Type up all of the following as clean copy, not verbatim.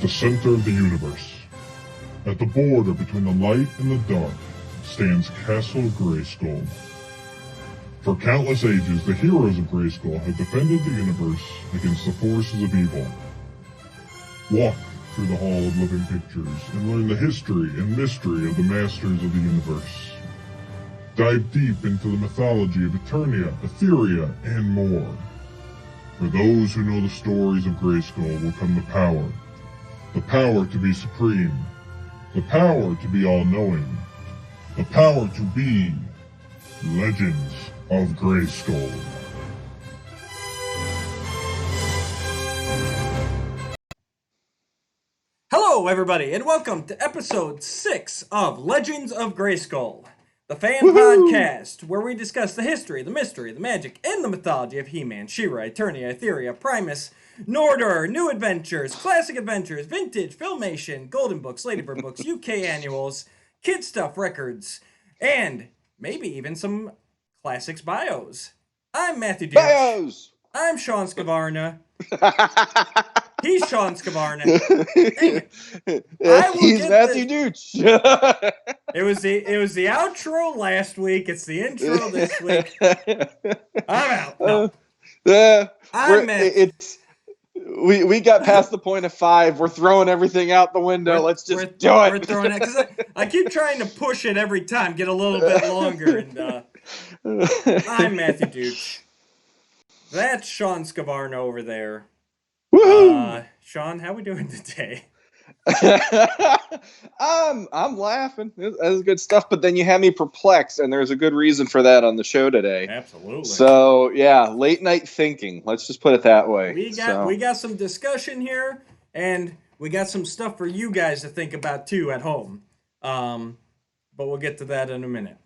the center of the universe. At the border between the light and the dark stands Castle Grayskull. For countless ages, the heroes of Grayskull have defended the universe against the forces of evil. Walk through the Hall of Living Pictures and learn the history and mystery of the masters of the universe. Dive deep into the mythology of Eternia, Etheria, and more. For those who know the stories of Grayskull will come the power. The power to be supreme. The power to be all-knowing. The power to be Legends of Grayskull. Hello, everybody, and welcome to episode 6 of Legends of Grayskull, the fan podcast where we discuss the history, the mystery, the magic, and the mythology of He-Man, She-Ra, Eternia, Etheria, Primus, Nordor, New Adventures, Classic Adventures, Vintage, Filmation, Golden Books, Ladybird Books, UK Annuals, Kid Stuff Records, and maybe even some Classics Bios. I'm Matthew Dukes. Bios! I'm Sean Scavarna. He's Sean Scavarna. He's Matthew Dukes. It was the outro last week. It's the intro this week. I'm out. No. We got past the point of 5. We're throwing everything out the window. Let's just do it. We're throwing it because I keep trying to push it every time, get a little bit longer. And I'm Matthew Dukes. That's Sean Scavarna over there. Woohoo! Sean, how we doing today? I'm laughing. That's good stuff. But then you have me perplexed, and there's a good reason for that on the show today. Absolutely. So yeah, late night thinking. Let's just put it that way. We got some discussion here, and we got some stuff for you guys to think about too at home. But we'll get to that in a minute.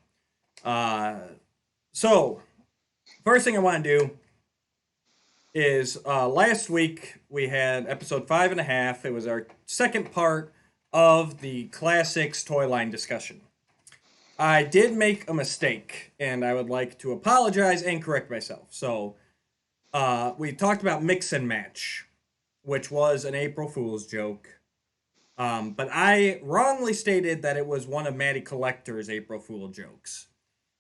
So first thing I want to do is last week we had episode 5.5. It was our second part of the Classics toy line discussion. I did make a mistake, and I would like to apologize and correct myself. So we talked about Mix and Match, which was an April Fool's joke. But I wrongly stated that it was one of Matty Collector's April Fool jokes.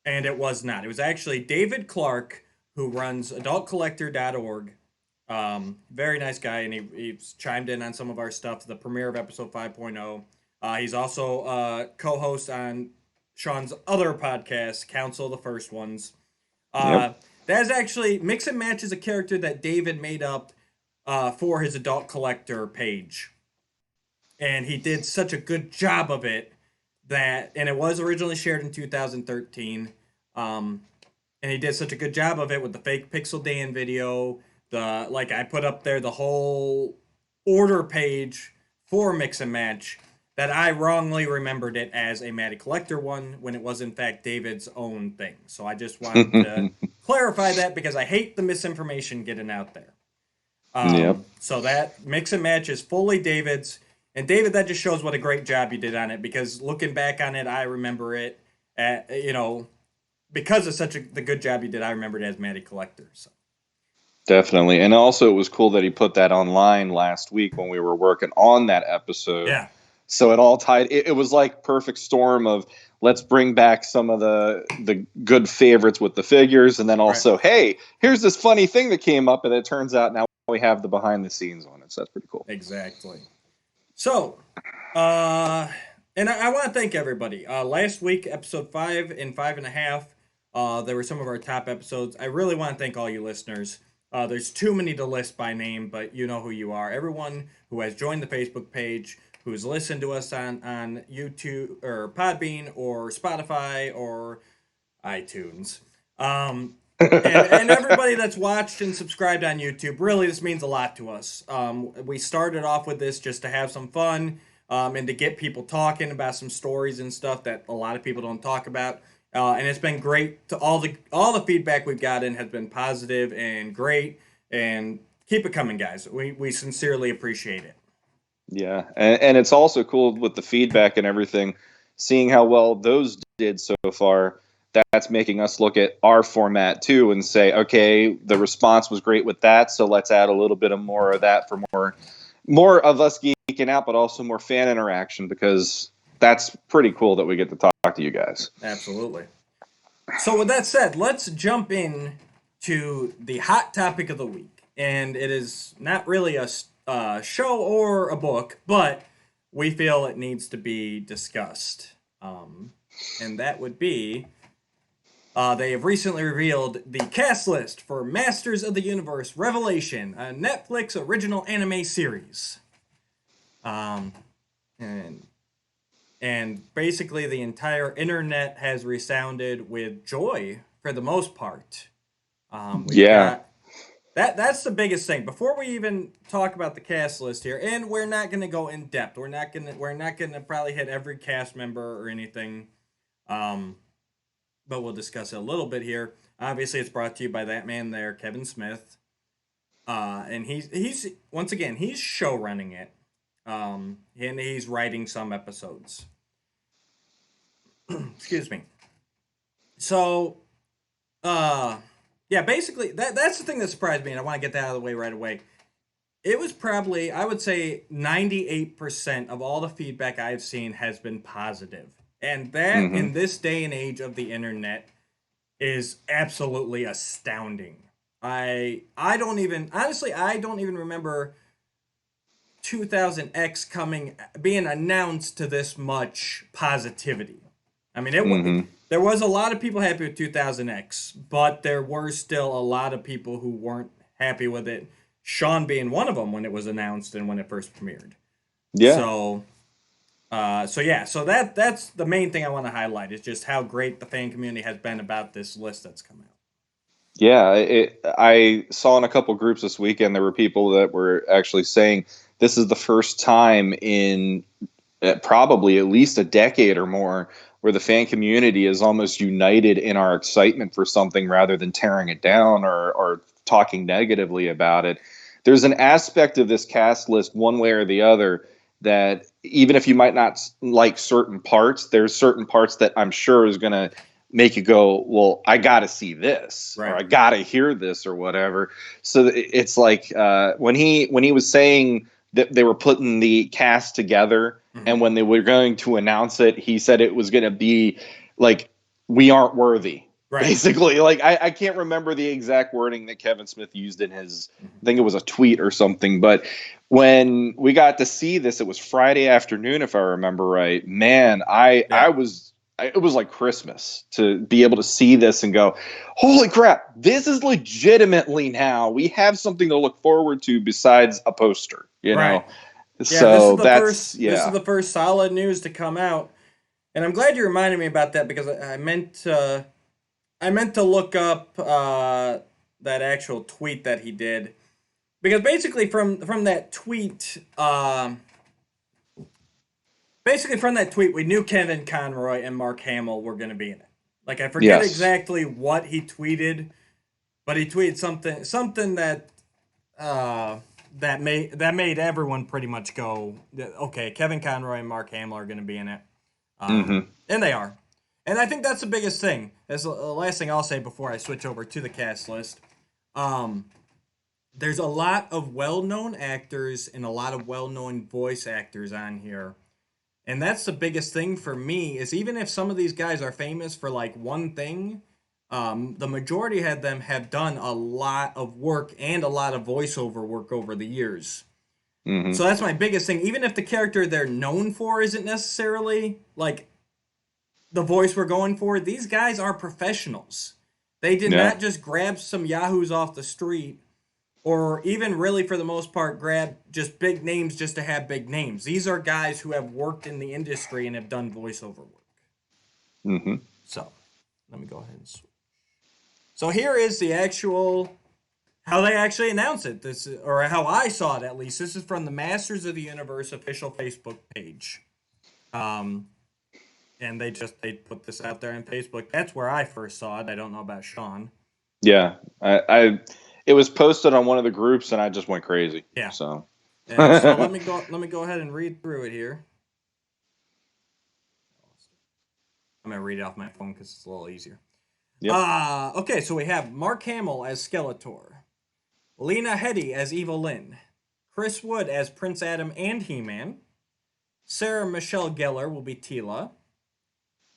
And it was not. It was actually David Clark, who runs adultcollector.org. Very nice guy, and he's chimed in on some of our stuff, the premiere of episode 5.0. He's also co-host on Sean's other podcast, Council of the First Ones. That is actually, Mix and Match is a character that David made up for his Adult Collector page. And he did such a good job of it and it was originally shared in 2013. And he did such a good job of it with the fake Pixel Dan video. I put up there the whole order page for Mix and Match that I wrongly remembered it as a Matty Collector one when it was in fact David's own thing. So I just wanted to clarify that because I hate the misinformation getting out there. So that Mix and Match is fully David's. And David, that just shows what a great job you did on it, because looking back on it, I remember it because of the good job you did, I remember it as Matty Collector. So. Definitely. And also it was cool that he put that online last week when we were working on that episode. Yeah. So it all tied. It was like perfect storm of let's bring back some of the good favorites with the figures. And then also, hey, here's this funny thing that came up. And it turns out now we have the behind the scenes on it. So that's pretty cool. Exactly. So, and I want to thank everybody. Last week, episode 5 and 5.5, there were some of our top episodes. I really want to thank all you listeners. There's too many to list by name, but you know who you are. Everyone who has joined the Facebook page, who's listened to us on YouTube or Podbean or Spotify or iTunes. And everybody that's watched and subscribed on YouTube, really, this means a lot to us. We started off with this just to have some fun and to get people talking about some stories and stuff that a lot of people don't talk about. And it's been great. All the feedback we've gotten has been positive and great. And keep it coming, guys. We sincerely appreciate it. Yeah, and it's also cool with the feedback and everything, seeing how well those did so far. That's making us look at our format too and say, okay, the response was great with that, so let's add a little bit of more of that for more of us geeking out, but also more fan interaction, because that's pretty cool that we get to talk to you guys. Absolutely. So with that said, let's jump in to the hot topic of the week. And it is not really a show or a book, but we feel it needs to be discussed. And that would be they have recently revealed the cast list for Masters of the Universe Revelation, a Netflix original anime series. And basically the entire internet has resounded with joy for the most part. That's the biggest thing. Before we even talk about the cast list here, and we're not going to go in depth. We're not going to probably hit every cast member or anything. But we'll discuss it a little bit here. Obviously, it's brought to you by that man there, Kevin Smith. And he's once again, he's show running it. And he's writing some episodes. Excuse me. So, yeah, basically, that's the thing that surprised me, and I want to get that out of the way right away. It was probably, I would say, 98% of all the feedback I've seen has been positive. And that, in this day and age of the internet, is absolutely astounding. I don't even remember 2000X being announced to this much positivity. I mean, there was a lot of people happy with 2000X, but there were still a lot of people who weren't happy with it. Sean being one of them when it was announced and when it first premiered. Yeah. So that's the main thing I want to highlight is just how great the fan community has been about this list that's come out. Yeah, I saw in a couple groups this weekend there were people that were actually saying this is the first time in probably at least a decade or more where the fan community is almost united in our excitement for something rather than tearing it down or talking negatively about it. There's an aspect of this cast list, one way or the other, that even if you might not like certain parts, there's certain parts that I'm sure is going to make you go, well, I got to see this, right, or I got to hear this, or whatever. So it's like when he was saying that they were putting the cast together, and when they were going to announce it, he said it was going to be like, we aren't worthy. Right. Basically, like I can't remember the exact wording that Kevin Smith used in his, I think it was a tweet or something. But when we got to see this, it was Friday afternoon, if I remember right. Man, it was like Christmas to be able to see this and go, holy crap, this is legitimately now. We have something to look forward to besides a poster, you know? Yeah, so this is the first solid news to come out. And I'm glad you reminded me about that because I meant to look up that actual tweet that he did. Because basically from that tweet, we knew Kevin Conroy and Mark Hamill were going to be in it. Like, I forget exactly what he tweeted, but he tweeted something that that made everyone pretty much go, okay, Kevin Conroy and Mark Hamill are going to be in it. And they are. And I think that's the biggest thing. That's the last thing I'll say before I switch over to the cast list. There's a lot of well-known actors and a lot of well-known voice actors on here. And that's the biggest thing for me, is even if some of these guys are famous for like one thing, the majority of them have done a lot of work and a lot of voiceover work over the years. So that's my biggest thing. Even if the character they're known for isn't necessarily like the voice we're going for, these guys are professionals. They did not just grab some yahoos off the street, or even really for the most part grab just big names just to have big names. These are guys who have worked in the industry and have done voiceover work. So let me go ahead and switch. So here is the actual, how they actually announced it. This is, or how I saw it at least. This is from the Masters of the Universe official Facebook page. And they put this out there on Facebook. That's where I first saw it. I don't know about Sean. Yeah, it was posted on one of the groups, and I just went crazy. Yeah. So let me go ahead and read through it here. I'm gonna read it off my phone because it's a little easier. Yep. Okay, so we have Mark Hamill as Skeletor, Lena Headey as Evil Lynn, Chris Wood as Prince Adam and He-Man. Sarah Michelle Gellar will be Teela.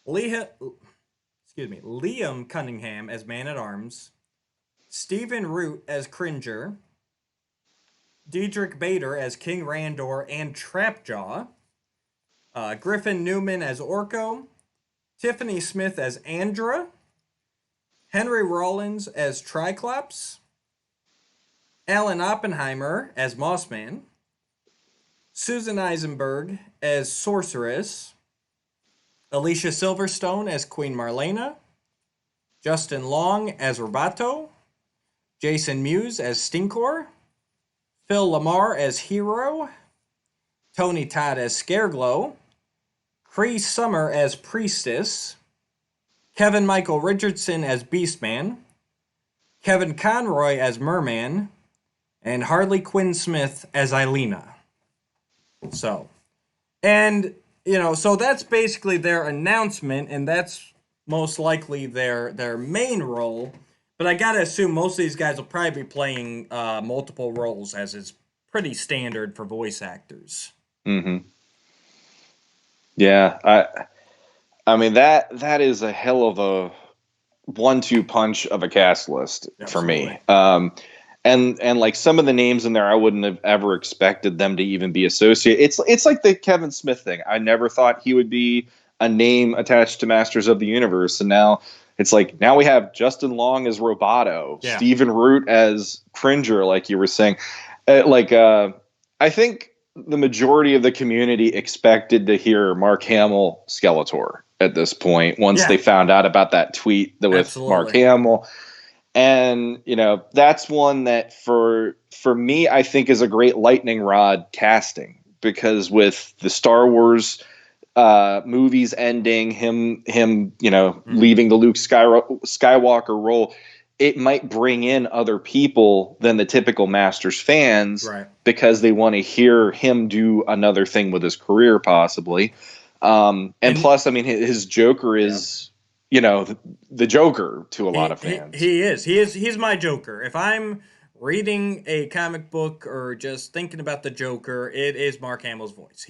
Liam Cunningham as Man-at-Arms. Stephen Root as Cringer. Diedrich Bader as King Randor and Trapjaw. Griffin Newman as Orko. Tiffany Smith as Andra. Henry Rollins as Triclops. Alan Oppenheimer as Mossman. Susan Eisenberg as Sorceress. Alicia Silverstone as Queen Marlena. Justin Long as Roboto. Jason Mewes as Stinkor. Phil Lamar as Hero. Tony Todd as Scareglow. Cree Summer as Priestess. Kevin Michael Richardson as Beastman. Kevin Conroy as Merman. And Harley Quinn Smith as Eilina. So that's basically their announcement, and that's most likely their main role. But I gotta assume most of these guys will probably be playing multiple roles, as is pretty standard for voice actors. Mm-hmm. Yeah, I mean that is a hell of a 1-2 punch of a cast list for me. And like some of the names in there, I wouldn't have ever expected them to even be associated. It's like the Kevin Smith thing. I never thought he would be a name attached to Masters of the Universe, and now it's like now we have Justin Long as Roboto, Stephen Root as Cringer, like you were saying. I think the majority of the community expected to hear Mark Hamill Skeletor at this point once they found out about that tweet with Mark Hamill. And, that's one that for me, I think is a great lightning rod casting, because with the Star Wars movies ending, him leaving the Luke Skywalker role, it might bring in other people than the typical Masters fans, because they want to hear him do another thing with his career, possibly. And plus, I mean, his Joker is... the Joker to a lot of fans. He's my Joker. If I'm reading a comic book or just thinking about the Joker, it is Mark Hamill's voice.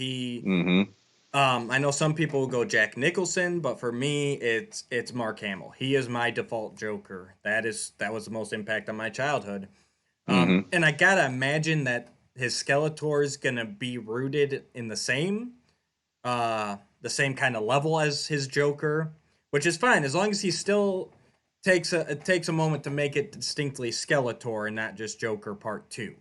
I know some people will go Jack Nicholson, but for me, it's Mark Hamill. He is my default Joker. That was the most impact on my childhood. And I gotta imagine that his Skeletor is gonna be rooted in the same kind of level as his Joker. Which is fine, as long as he still takes a moment to make it distinctly Skeletor and not just Joker Part 2,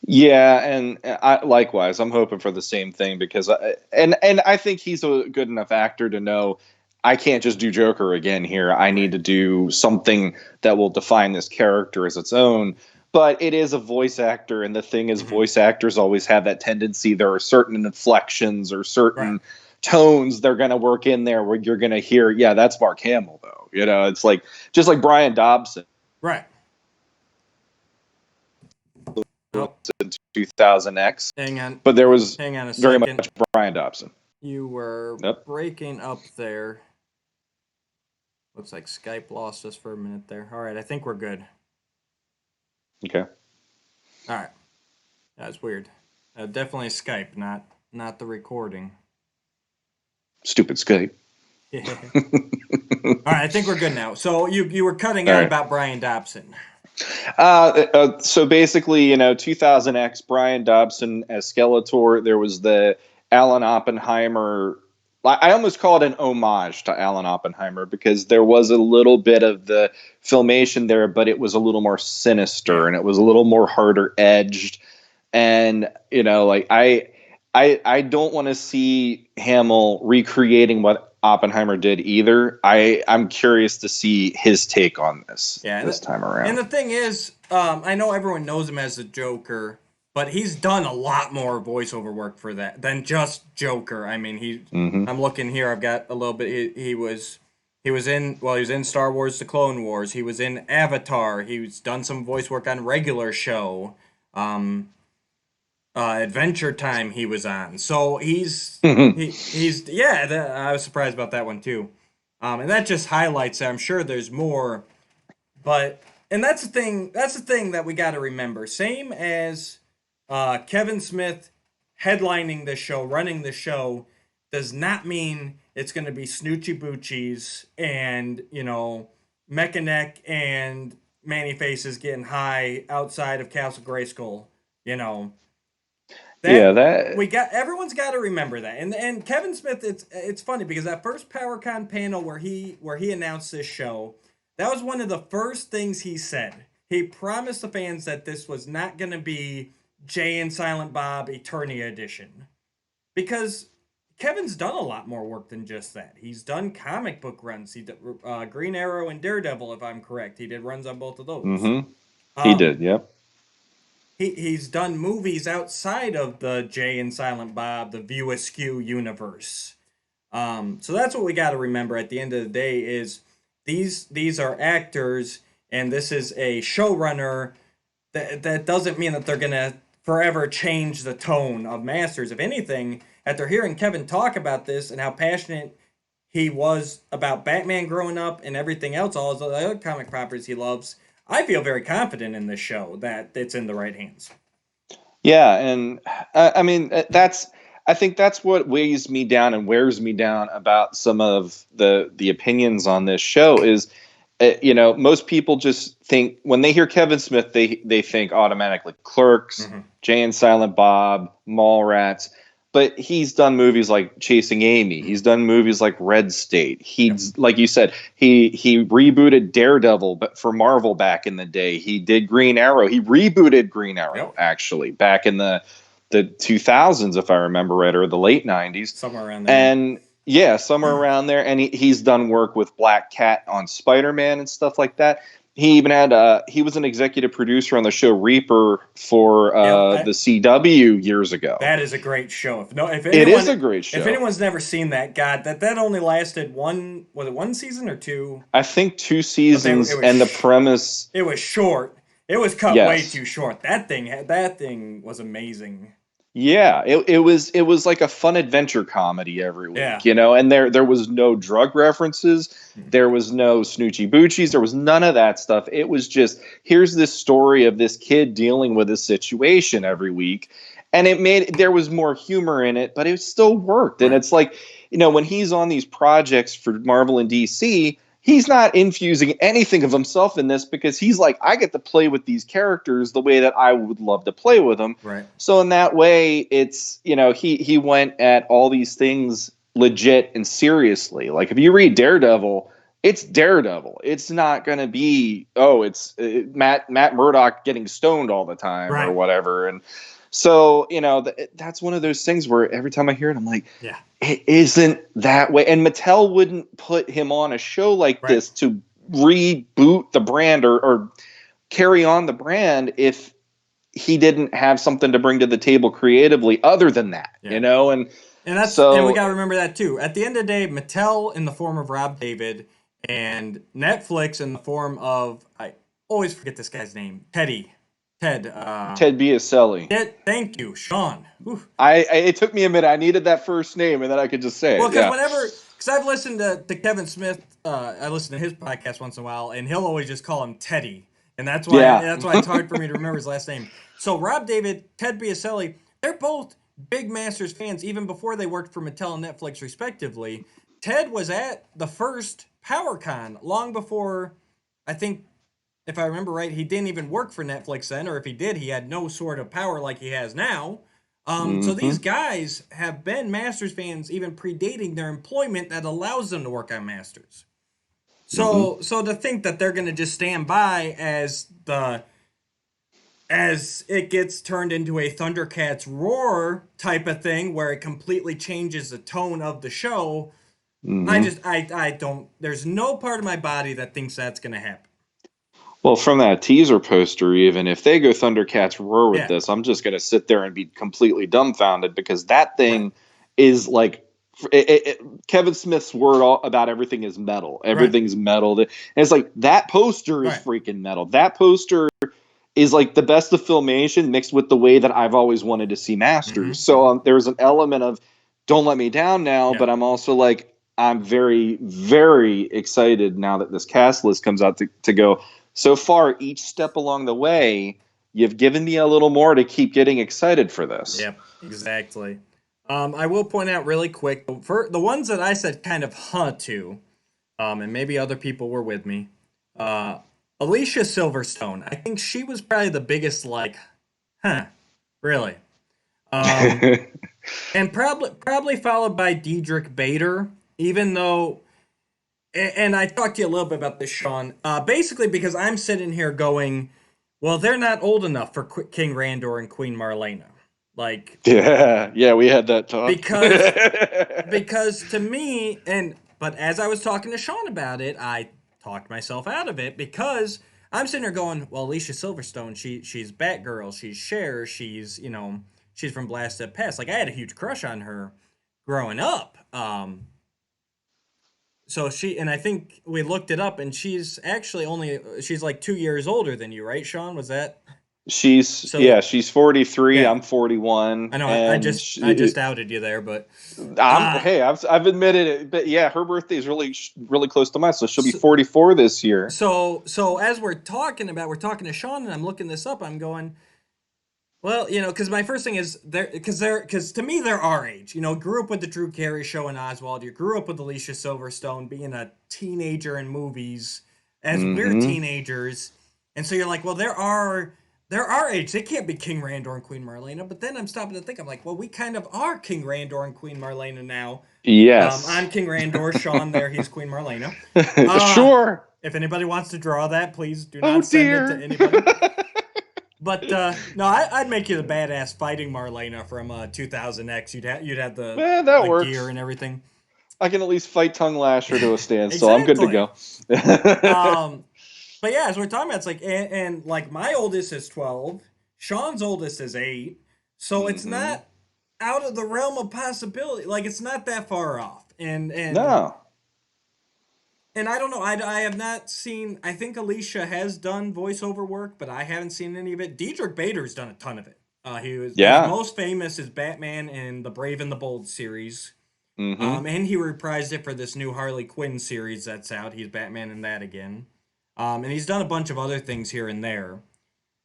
Yeah, and likewise, I'm hoping for the same thing, because I think he's a good enough actor to know I can't just do Joker again here. I need to do something that will define this character as its own. But it is a voice actor, and the thing is, voice actors always have that tendency. There are certain inflections or certain tones they're going to work in there where you're going to hear, that's Mark Hamill, though. It's like just like Brian Dobson. Right. 2000X. Hang on. But there was hang on a very second. much Brian Dobson. You were breaking up there. Looks like Skype lost us for a minute there. All right, I think we're good. Okay. All right. That's weird. Definitely Skype, not the recording. Stupid Skype. All right, I think we're good now. So you were cutting out about Brian Dobson. So basically, 2000X, Brian Dobson as Skeletor. There was the Alan Oppenheimer. I almost call it an homage to Alan Oppenheimer, because there was a little bit of the filmation there, but it was a little more sinister and it was a little more harder edged. And, I don't want to see Hamill recreating what Oppenheimer did either. I'm curious to see his take on this this time around. And the thing is, I know everyone knows him as the Joker, but he's done a lot more voiceover work for that than just Joker. I mean, I'm looking here. I've got a little bit. He was in Star Wars: The Clone Wars. He was in Avatar. He's done some voice work on Regular Show. Adventure Time he was on. So I was surprised about that one too. And that just highlights that. I'm sure there's more, and that's the thing that we got to remember. Same as Kevin Smith headlining the show, running the show, does not mean it's going to be Snoochie Boochies and, Mechanic and Manny Faces getting high outside of Castle Grayskull. You know, that everyone's got to remember that. And Kevin Smith, it's funny because that first PowerCon panel where he announced this show, that was one of the first things he said. He promised the fans that this was not going to be Jay and Silent Bob Eternia edition, because Kevin's done a lot more work than just that. He's done comic book runs. He did Green Arrow and Daredevil, if I'm correct. He did runs on both of those. He did, yep. He's done movies outside of the Jay and Silent Bob, the View Askew universe. So that's what we got to remember at the end of the day is these are actors, and this is a showrunner. That doesn't mean that they're going to forever change the tone of Masters. If anything, after hearing Kevin talk about this and how passionate he was about Batman growing up and everything else, all his other comic properties he loves, I feel very confident in this show that it's in the right hands. Yeah, and I mean I think that's what weighs me down and wears me down about some of the opinions on this show is, most people just think when they hear Kevin Smith, they think automatically Clerks, Jay and Silent Bob, Mallrats. But he's done movies like Chasing Amy. He's done movies like Red State. He's like you said, he rebooted Daredevil, but for Marvel back in the day. He did Green Arrow. He rebooted Green Arrow actually back in the 2000s, if I remember right, or the late 90s, somewhere around there. And somewhere around there. And he's done work with Black Cat on Spider-Man and stuff like that. He even had he was an executive producer on the show Reaper for the CW years ago. That is a great show. If anyone, it is a great show. If anyone's never seen that, God, that only lasted one season or two? I think 2 seasons, and the premise. It was short. It was cut way too short. That thing was amazing. Yeah, it was like a fun adventure comedy every week, and there was no drug references, there was no Snoochie Boochies, there was none of that stuff. It was just, here's this story of this kid dealing with a situation every week, and there was more humor in it, but it still worked. And it's like, when he's on these projects for Marvel and DC, he's not infusing anything of himself in this because he's like, I get to play with these characters the way that I would love to play with them. Right. So in that way, it's, he went at all these things legit and seriously. Like if you read Daredevil, it's Daredevil. It's not going to be, it's Matt Murdock getting stoned all the time or whatever. And so, that's one of those things where every time I hear it, I'm like, it isn't that way. And Mattel wouldn't put him on a show like this to reboot the brand or carry on the brand if he didn't have something to bring to the table creatively other than that, And that's and we got to remember that too. At the end of the day, Mattel in the form of Rob David and Netflix in the form of, I always forget this guy's name, Ted Biaselli. Thank you, Sean. It took me a minute. I needed that first name, and then I could just say it. Well, because I've listened to Kevin Smith. I listen to his podcast once in a while, and he'll always just call him Teddy, and that's why it's hard for me to remember his last name. So Rob David, Ted Biaselli, they're both big Masters fans, even before they worked for Mattel and Netflix, respectively. Ted was at the first PowerCon long before, I think, if I remember right, he didn't even work for Netflix then, or if he did, he had no sort of power like he has now. So these guys have been Masters fans even predating their employment that allows them to work on Masters. So to think that they're going to just stand by as it gets turned into a Thundercats Roar type of thing where it completely changes the tone of the show, I don't, there's no part of my body that thinks that's going to happen. Well, from that teaser poster, even if they go Thundercats Roar with this, I'm just going to sit there and be completely dumbfounded because that thing is like Kevin Smith's word about everything is metal. Everything's metal. And it's like that poster is freaking metal. That poster is like the best of Filmation mixed with the way that I've always wanted to see Masters. So there's an element of don't let me down now, but I'm also like, I'm very, very excited now that this cast list comes out to go. So far, each step along the way, you've given me a little more to keep getting excited for this. Yep, exactly. I will point out really quick, for the ones that I said kind of to, and maybe other people were with me, Alicia Silverstone. I think she was probably the biggest, like, really. And probably followed by Diedrich Bader, even though, and I talked to you a little bit about this, Sean, basically because I'm sitting here going, well, they're not old enough for King Randor and Queen Marlena. Like, yeah, we had that talk. Because to me, but as I was talking to Sean about it, I talked myself out of it because I'm sitting there going, well, Alicia Silverstone, she's Batgirl, she's Cher, she's from Blast Step Past. Like, I had a huge crush on her growing up. So I think we looked it up, and she's actually she's like 2 years older than you, right, Sean? Was that? She's 43. Yeah. I'm 41. I know. I just outed you there, but I've admitted it. But yeah, her birthday is really really close to mine, so she'll be 44 this year. So as we're talking to Sean, and I'm looking this up. I'm going, well, because my first thing is because to me they're our age. Grew up with the Drew Carey Show and Oswald. You grew up with Alicia Silverstone being a teenager in movies as we're teenagers, and so you're like, well, they're our age. They can't be King Randor and Queen Marlena. But then I'm stopping to think. I'm like, well, we kind of are King Randor and Queen Marlena now. Yes. I'm King Randor. Sean there. He's Queen Marlena. Sure. If anybody wants to draw that, please do not send it to anybody. But no, I'd make you the badass fighting Marlena from 2000X. You'd have the gear and everything. I can at least fight Tongue Lasher to a stand, so I'm good to go. But yeah, as we're talking about, it's like, and like my oldest is 12, Sean's oldest is 8, so it's not out of the realm of possibility. Like, it's not that far off. And no. And I don't know. I have not seen. I think Alicia has done voiceover work, but I haven't seen any of it. Diedrich Bader's done a ton of it. His most famous is Batman in the Brave and the Bold series. And he reprised it for this new Harley Quinn series that's out. He's Batman in that again. And he's done a bunch of other things here and there.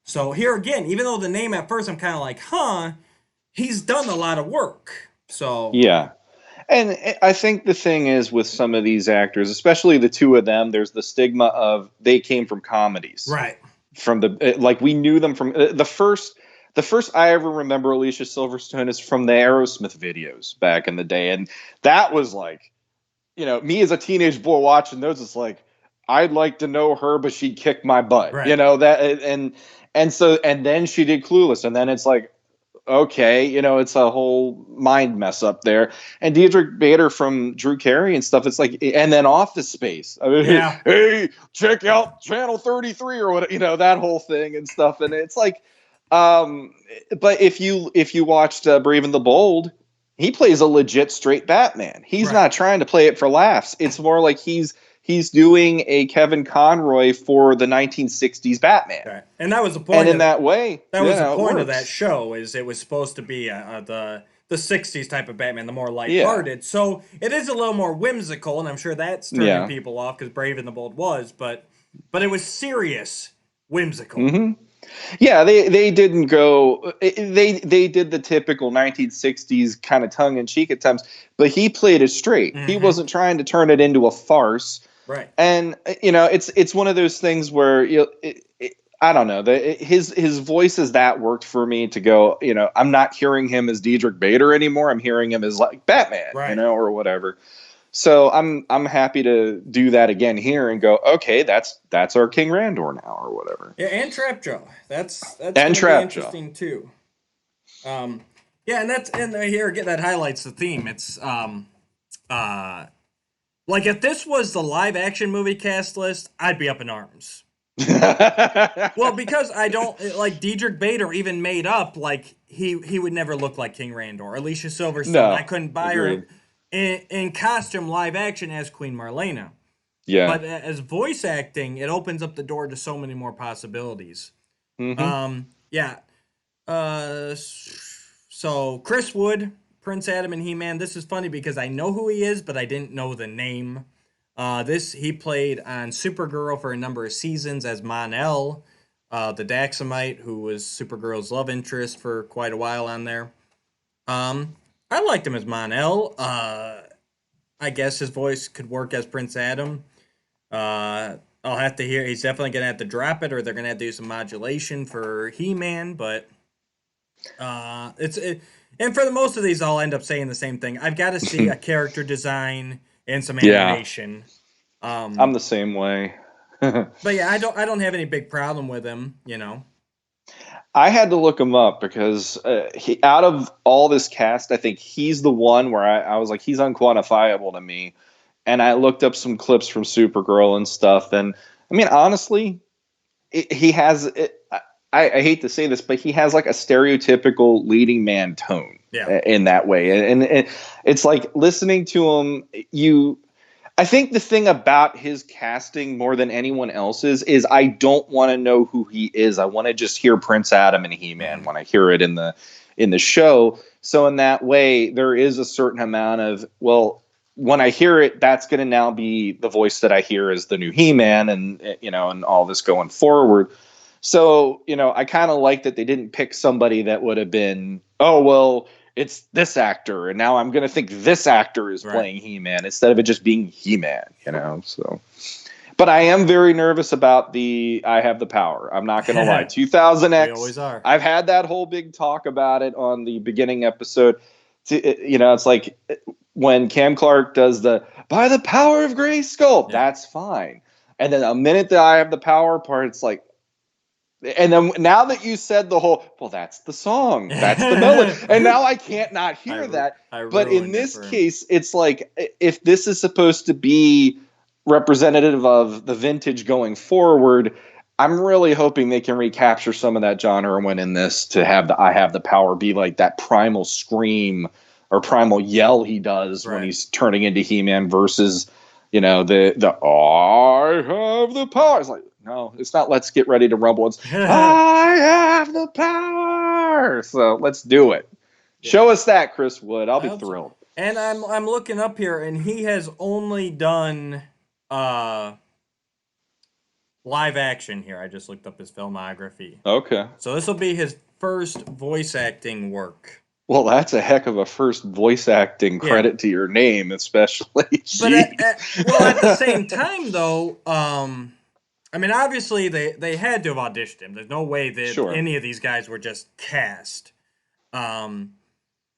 So here again, even though the name at first I'm kind of like, he's done a lot of work. So yeah. And I think the thing is with some of these actors, especially the two of them, there's the stigma of they came from comedies. Right. From we knew them from the first I ever remember Alicia Silverstone is from the Aerosmith videos back in the day. And that was like, me as a teenage boy watching those, it's like, I'd like to know her, but she'd kick my butt, right. That, and then she did Clueless, and then it's like, okay, it's a whole mind mess up there. And Diedrich Bader from Drew Carey and stuff, it's like, and then Office Space. I mean, hey, check out Channel 33 or what, that whole thing and stuff. And it's like, but if you watched Brave and the Bold, he plays a legit straight Batman. He's not trying to play it for laughs. It's more like he's doing a Kevin Conroy for the 1960s Batman. Okay. And that was the point. And in that way, that was the point of that show, is it was supposed to be the 60s type of Batman, the more lighthearted. Yeah. So it is a little more whimsical, and I'm sure that's turning people off because Brave and the Bold was, but it was serious whimsical. Mm-hmm. Yeah, they didn't go. They did the typical 1960s kind of tongue in cheek at times, but he played it straight. He wasn't trying to turn it into a farce. Right. And it's one of those things where I don't know, his voice that worked for me to go. I'm not hearing him as Diedrich Bader anymore. I'm hearing him as like Batman, or whatever. So I'm happy to do that again here and go, okay, that's our King Randor now or whatever. Yeah, and Trap Joe. That's and Trap interesting too. Yeah, and here again that highlights the theme. It's like if this was the live action movie cast list, I'd be up in arms. Well, because I don't like Diedrich Bader even made up like he would never look like King Randor. Alicia Silverstone, no, I couldn't buy her in costume live action as Queen Marlena. Yeah. But as voice acting, it opens up the door to so many more possibilities. Yeah. So Chris Wood, Prince Adam and He-Man. This is funny because I know who he is, but I didn't know the name. He played on Supergirl for a number of seasons as Mon-El. the Daxamite, who was Supergirl's love interest for quite a while on there. I liked him as Mon-El. I guess his voice could work as Prince Adam. I'll have to hear. He's definitely gonna have to drop it, or they're gonna have to do some modulation for He-Man. But and for the most of these, I'll end up saying the same thing. I've got to see a character design and some animation. I'm the same way. But yeah, I don't have any big problem with him. I had to look him up because out of all this cast, I think he's the one where I was like, he's unquantifiable to me. And I looked up some clips from Supergirl and stuff. And I mean, honestly, he has, I hate to say this, but he has like a stereotypical leading man tone in that way. And it's like listening to him, I think the thing about his casting more than anyone else's is I don't want to know who he is. I want to just hear Prince Adam and He-Man when I hear it in the show. So in that way, there is a certain amount of, well, when I hear it, that's going to now be the voice that I hear as the new He-Man and all this going forward. So, I kind of like that they didn't pick somebody that would have been, oh, well, it's this actor, and now I'm going to think this actor is playing He-Man instead of it just being He-Man, so. But I am very nervous about I Have the Power. I'm not going to lie. 2000X, we always are. I've had that whole big talk about it on the beginning episode. It's like when Cam Clark does the by the power of Grayskull, that's fine. And then a minute that I Have the Power part, it's like, and then now that you said the whole, well, that's the song, that's the melody, and now I can't not hear that. But in this case, it's like if this is supposed to be representative of the vintage going forward, I'm really hoping they can recapture some of that John Irwin in this to have the I Have the Power be like that primal scream or primal yell he does when he's turning into He-Man versus, the I have the power. It's like, no, it's not let's get ready to rumble. It's I have the power. So let's do it. Yeah. Show us that, Chris Wood. I'll be thrilled. And I'm looking up here, and he has only done live action here. I just looked up his filmography. Okay. So this will be his first voice acting work. Well, that's a heck of a first voice acting credit to your name, especially. But at the same time, though, I mean, obviously they had to have auditioned him. There's no way that any of these guys were just cast.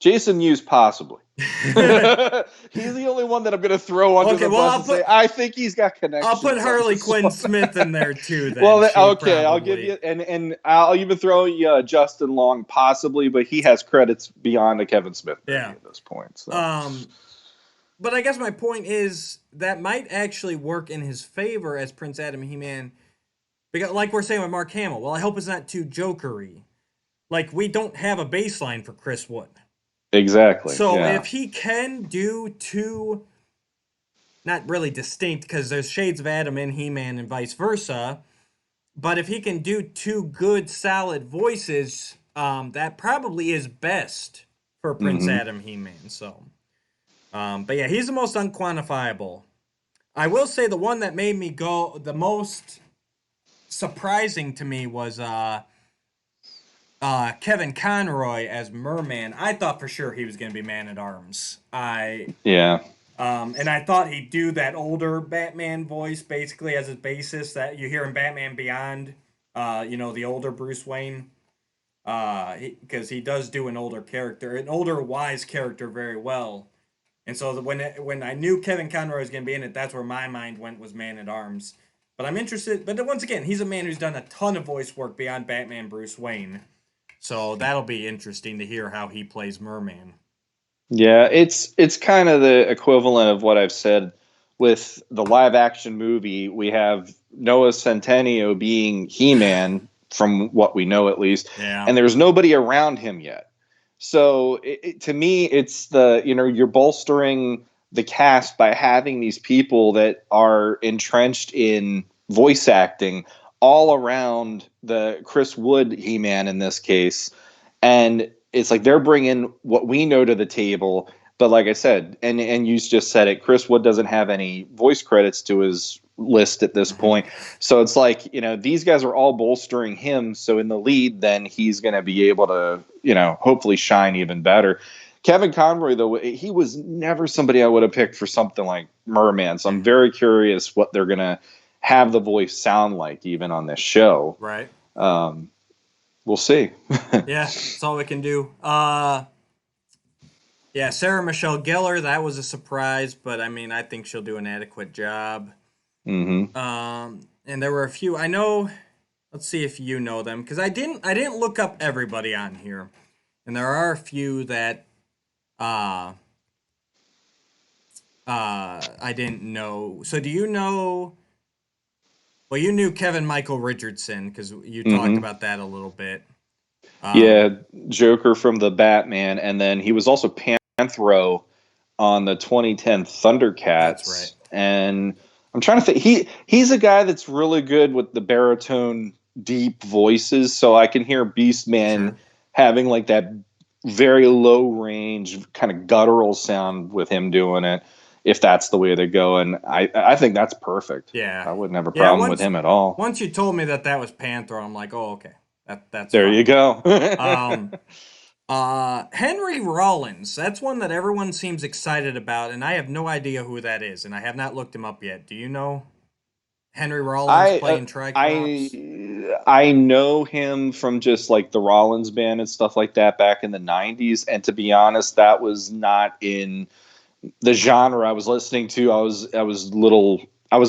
Jason Mewes, possibly. He's the only one that I'm going to throw under the bus and say, I think he's got connections. I'll put Harley Quinn Smith in there, too. Then, well, okay, I'll give you, and I'll even throw you Justin Long, possibly, but he has credits beyond a Kevin Smith at this point. So. But I guess my point is that might actually work in his favor as Prince Adam He-Man. Because, like we're saying with Mark Hamill, well, I hope it's not too jokery. Like, we don't have a baseline for Chris Wood. Exactly. So if he can do two, not really distinct, because there's shades of Adam in He-Man and vice versa, but if he can do two good, solid voices, that probably is best for Prince Adam He-Man. So, but yeah, he's the most unquantifiable. I will say the one that made me go the most surprising to me was Kevin Conroy as Merman. I thought for sure he was going to be Man-at-Arms. And I thought he'd do that older Batman voice basically as his basis that you hear in Batman Beyond, the older Bruce Wayne, because he does do an older character, an older wise character very well. And so when I knew Kevin Conroy was going to be in it, that's where my mind went, was Man-at-Arms. But I'm interested, but once again, he's a man who's done a ton of voice work beyond Batman Bruce Wayne. So that'll be interesting to hear how he plays Merman. Yeah, it's kind of the equivalent of what I've said with the live action movie. We have Noah Centineo being He-Man, from what we know at least, and there's nobody around him yet. So to me, it's you're bolstering the cast by having these people that are entrenched in voice acting all around the Chris Wood He-Man in this case. And it's like they're bringing what we know to the table. But like I said, and you just said it, Chris Wood doesn't have any voice credits to his list at this point. So it's like, these guys are all bolstering him. So in the lead, then he's going to be able to, hopefully shine even better. Kevin Conroy, though, he was never somebody I would have picked for something like Merman. So I'm very curious what they're going to have the voice sound like even on this show. Right. We'll see. Yeah, that's all we can do. Yeah, Sarah Michelle Gellar, that was a surprise, but I mean, I think she'll do an adequate job. Mm-hmm. And there were a few I know. Let's see if you know them, because I didn't look up everybody on here, and there are a few that I didn't know. So do you know? Well, you knew Kevin Michael Richardson because you talked about that a little bit. Yeah, Joker from the Batman, and then he was also Panthro on the 2010 Thundercats. That's right. And I'm trying to think. He's a guy that's really good with the baritone, deep voices, so I can hear Beastman having like that very low range, kind of guttural sound with him doing it. If that's the way they go, and I think that's perfect. Yeah, I wouldn't have a problem with him at all. Once you told me that was Panthro, I'm like, oh, okay, that's there. Fine. You go. Henry Rollins, that's one that everyone seems excited about, and I have no idea who that is, and I have not looked him up yet. Do you know Henry Rollins playing Triclops? I know him from just like the Rollins band and stuff like that back in the 90s, and to be honest, that was not in the genre I was listening to. I was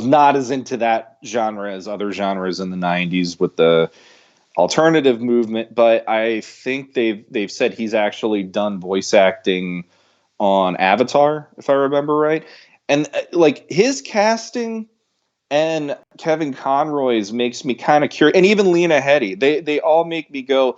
not as into that genre as other genres in the 90s with the alternative movement, but I think they've said he's actually done voice acting on Avatar, if I remember right. And like his casting and Kevin Conroy's makes me kind of curious, and even Lena Headey, they all make me go,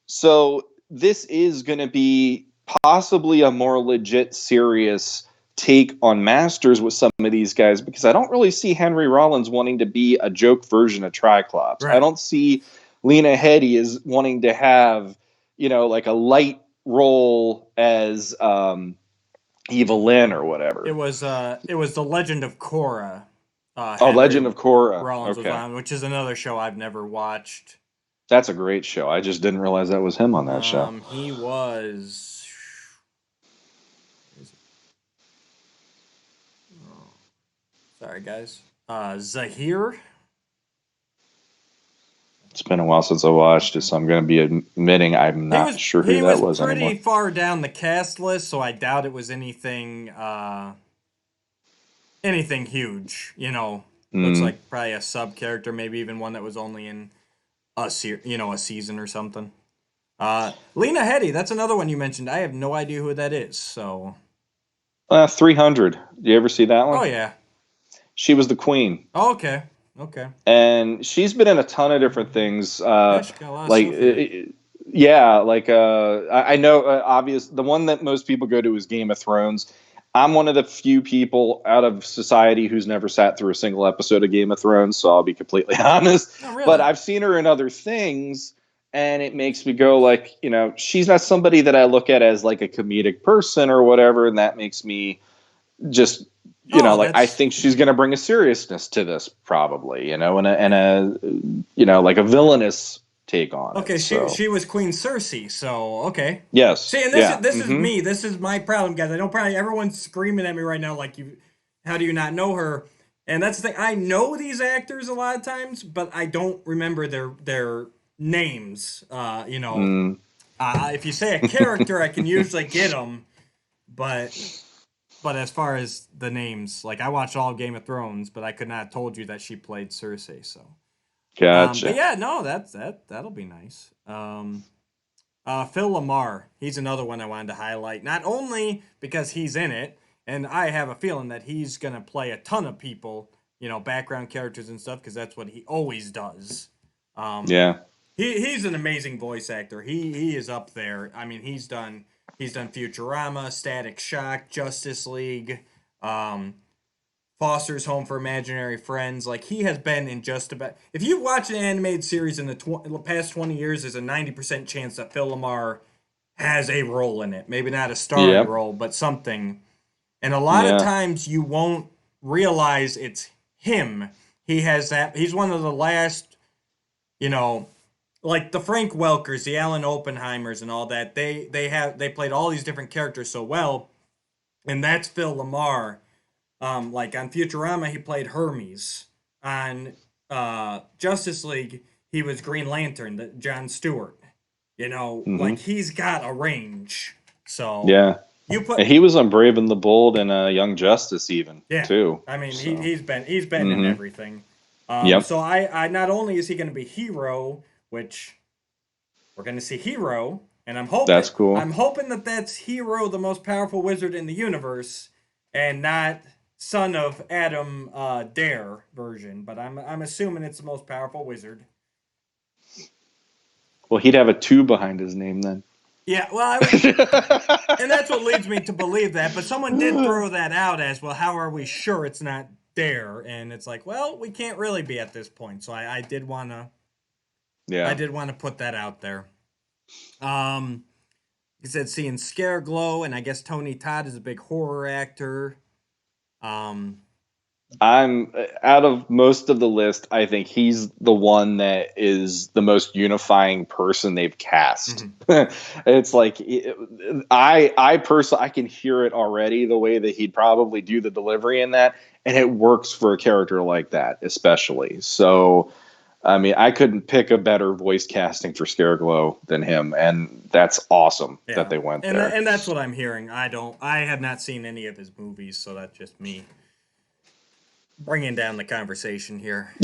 so this is going to be possibly a more legit, serious take on Masters with some of these guys, because I don't really see Henry Rollins wanting to be a joke version of Triclops. Right. I don't see Lena Headey is wanting to have, like a light role as Evelyn or whatever. It was The Legend of Korra. Legend of Korra. Rollins was on, which is another show I've never watched. That's a great show. I just didn't realize that was him on that show. He was. Sorry, guys. Zahir. It's been a while since I watched it, so I'm going to be admitting I'm not sure who that was anymore. He was pretty far down the cast list, so I doubt it was anything huge. Looks like probably a sub character, maybe even one that was only in a season or something. Lena Headey, that's another one you mentioned. I have no idea who that is. So 300. Do you ever see that one? Oh yeah. She was the queen. Oh, okay. And she's been in a ton of different things. I know obvious. The one that most people go to is Game of Thrones. I'm one of the few people out of society who's never sat through a single episode of Game of Thrones, so I'll be completely honest. Oh, really? But I've seen her in other things, and it makes me go like, she's not somebody that I look at as like a comedic person or whatever, and that makes me just... I think she's going to bring a seriousness to this, probably, and a like a villainous take on it. Okay, she was Queen Cersei, so okay. Yes. See, and this is me. This is my problem, guys. I know probably everyone's screaming at me right now, like, how do you not know her? And that's the thing. I know these actors a lot of times, but I don't remember their names. If you say a character, I can usually get them, But as far as the names, like I watched all of Game of Thrones, but I could not have told you that she played Cersei. So, gotcha. But yeah, no, that'll be nice. Phil LaMarr, he's another one I wanted to highlight, not only because he's in it, and I have a feeling that he's gonna play a ton of people, background characters and stuff, because that's what he always does. He's an amazing voice actor. He is up there. I mean, he's done Futurama, Static Shock, Justice League, Foster's Home for Imaginary Friends. Like, he has been in just about... If you've watched an animated series in the past 20 years, there's a 90% chance that Phil LaMarr has a role in it. Maybe not a starring role, but something. And a lot of times you won't realize it's him he has that. He's one of the last, you know, like the Frank Welkers, the Alan Oppenheimers, and all that. They played all these different characters so well, and that's Phil LaMarr. Like on Futurama, he played Hermes. On Justice League, he was Green Lantern, John Stewart. You know, like he's got a range. So Yeah. you put And he was on Brave and the Bold and Young Justice even too. I mean, So. he's been in everything. Yep. So I not only is he going to be Hero, which we're going to see Hero, and That's cool. I'm hoping that that's Hero, the most powerful wizard in the universe, and not Son of Adam Dare version. But I'm assuming it's the most powerful wizard. Well, he'd have a 2 behind his name then. Yeah, well, and that's what leads me to believe that. But someone did throw that out as, well, how are we sure it's not Dare? And it's like, well, we can't really be at this point. So I did want to, I did want to put that out there. He said seeing Scareglow, and I guess Tony Todd is a big horror actor. I'm out of most of the list. I think he's the one that is the most unifying person they've cast. It's like I personally I can hear it already the way that he'd probably do the delivery in that, and it works for a character like that, especially. So, I mean, I couldn't pick a better voice casting for Scareglow than him, and that's awesome that they went there. And that's what I'm hearing. I have not seen any of his movies, so that's just me bringing down the conversation here.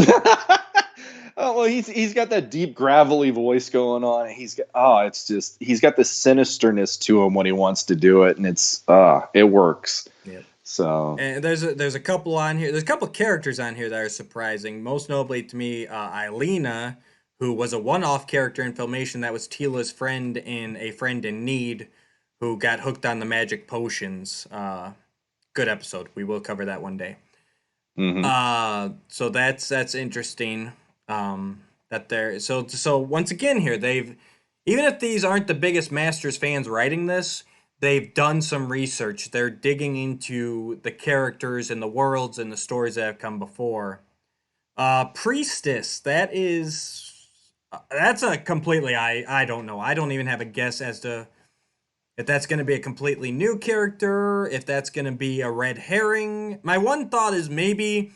Oh, well, he's got that deep gravelly voice going on. He's got he's got this sinisterness to him when he wants to do it, and it works. Yep. So and there's a couple on here. There's a couple characters on here that are surprising. Most notably to me, Ilena, who was a one-off character in Filmation that was Tila's friend in A Friend in Need, who got hooked on the magic potions. Good episode. We will cover that one day. So that's interesting. That they're so once again here even if these aren't the biggest Masters fans writing this, they've done some research. They're digging into the characters and the worlds and the stories that have come before. Priestess, that's a completely I don't know. I don't even have a guess as to if that's going to be a completely new character, if that's going to be a red herring. My one thought is maybe,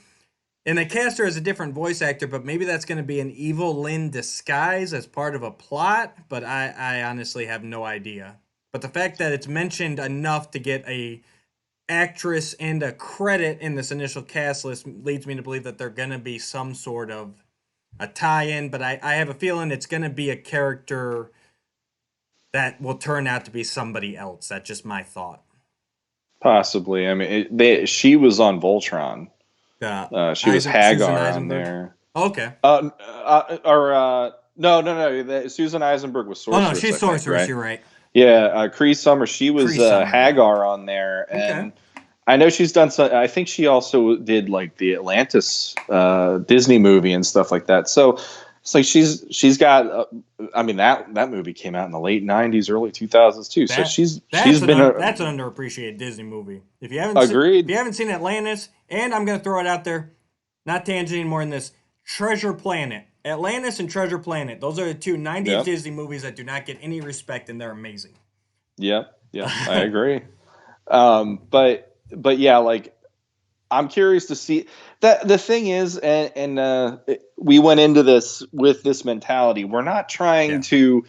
and they cast her as a different voice actor, but maybe that's going to be an evil Lynn disguise as part of a plot, but I honestly have no idea. But the fact that it's mentioned enough to get a actress and a credit in this initial cast list leads me to believe that they're going to be some sort of a tie-in, but I have a feeling it's going to be a character that will turn out to be somebody else. That's just my thought. Possibly. I mean, she was on Voltron. She was Hagar on there. Okay. No. Susan Eisenberg was Sorceress. Oh no, she's Sorceress. Right? You're right. Yeah, Cree Summer. She was Hagar on there, and I know she's done some. I think she also did like the Atlantis Disney movie and stuff like that. So it's like she's got. I mean that movie came out in the late '90s, early 2000s too. So that's an underappreciated Disney movie. If you haven't seen Atlantis, and I'm going to throw it out there, not tangenting more in this, Treasure Planet. Atlantis and Treasure Planet. Those are the two 90s Disney movies that do not get any respect, and they're amazing. Yep, I agree. But yeah, like I'm curious to see that. The thing is, and we went into this with this mentality. We're not trying to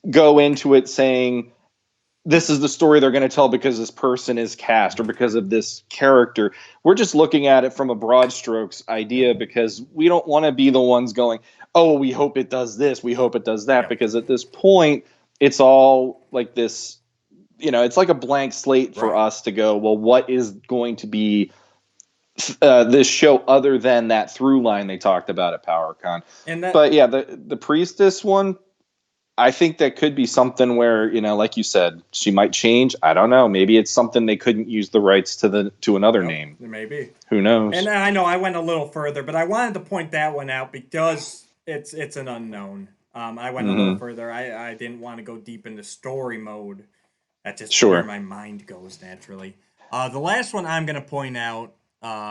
go into it saying this is the story they're going to tell because this person is cast or because of this character. We're just looking at it from a broad strokes idea because we don't want to be the ones going, oh, we hope it does this, we hope it does that, because at this point, it's all like this, it's like a blank slate for us to go, well, what is going to be this show other than that through line they talked about at PowerCon? But yeah, the Priestess one, I think that could be something where, like you said, she might change. I don't know. Maybe it's something they couldn't use the rights to another name. Maybe. Who knows? And I know I went a little further, but I wanted to point that one out because it's an unknown. I went a little further. I didn't want to go deep into story mode. That's just where my mind goes naturally. The last one I'm going to point out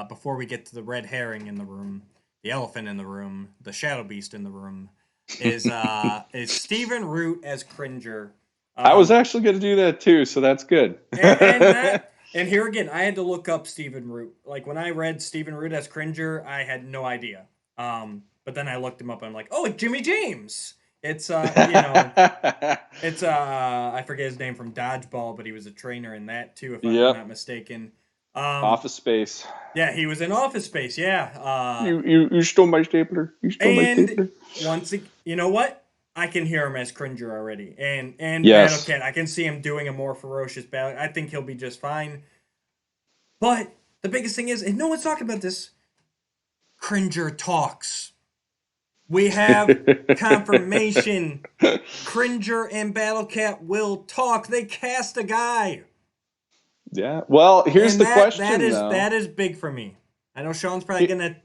before we get to the red herring in the room the elephant in the room, the shadow beast in the room, is Stephen Root as Cringer. I was actually going to do that too, so that's good. And here again, I had to look up Stephen Root. Like when I read Stephen Root as Cringer, I had no idea. But then I looked him up and I'm like, oh, it's Jimmy James. It's it's I forget his name from Dodgeball, but he was a trainer in that too, if I'm Yep. not mistaken. Office Space. Yeah, he was in Office Space. Yeah. You stole my stapler. You stole my stapler. You know what? I can hear him as Cringer already, and Yes. Battle Cat. I can see him doing a more ferocious battle. I think he'll be just fine. But the biggest thing is, and no one's talking about this. Cringer talks. We have confirmation. Cringer and Battle Cat will talk. They cast a guy. Yeah. Well, here's And the question, though. that is big for me. I know Sean's probably gonna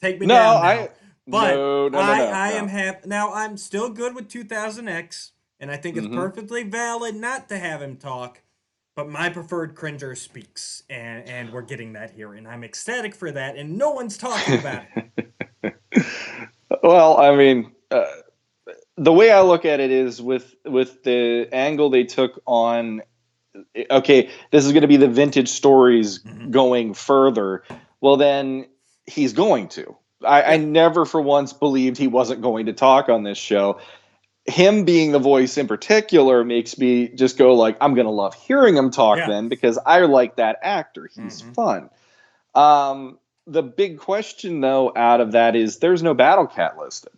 take me down now. But I am happy. Now, I'm still good with 2000X, and I think it's perfectly valid not to have him talk, but my preferred Cringer speaks, and we're getting that here, and I'm ecstatic for that, and no one's talking about it. Well, I mean, the way I look at it is with the angle they took on, okay, this is going to be the vintage stories going further. Well, then he's going to. I never for once believed he wasn't going to talk on this show. Him being the voice in particular makes me just go like, I'm going to love hearing him talk then, because I like that actor. He's fun. The big question, though, out of that is there's no Battle Cat listed.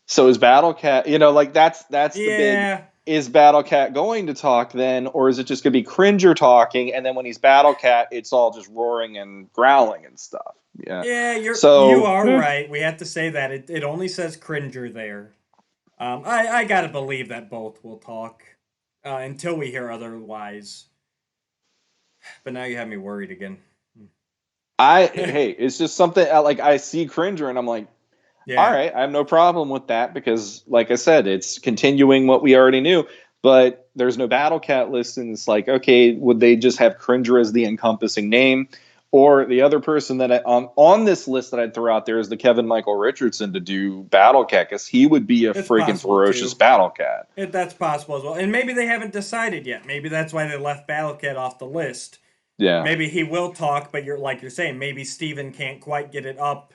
So is Battle Cat, that's the big, is Battle Cat going to talk then, or is it just going to be Cringer talking, and then when he's Battle Cat, it's all just roaring and growling and stuff? Yeah, you are right. We have to say that. It only says Cringer there. I got to believe that both will talk until we hear otherwise. But now you have me worried again. Hey, it's just something like I see Cringer and I'm like, all right, I have no problem with that because, like I said, it's continuing what we already knew. But there's no Battle Cat list, and it's like, okay, would they just have Cringer as the encompassing name? Or the other person that on this list that I'd throw out there is the Kevin Michael Richardson to do Battle Cat, because he would be a freaking ferocious Battle Cat. That's possible as well. And maybe they haven't decided yet. Maybe that's why they left Battle Cat off the list. Yeah. Maybe he will talk, but you're saying, maybe Steven can't quite get it up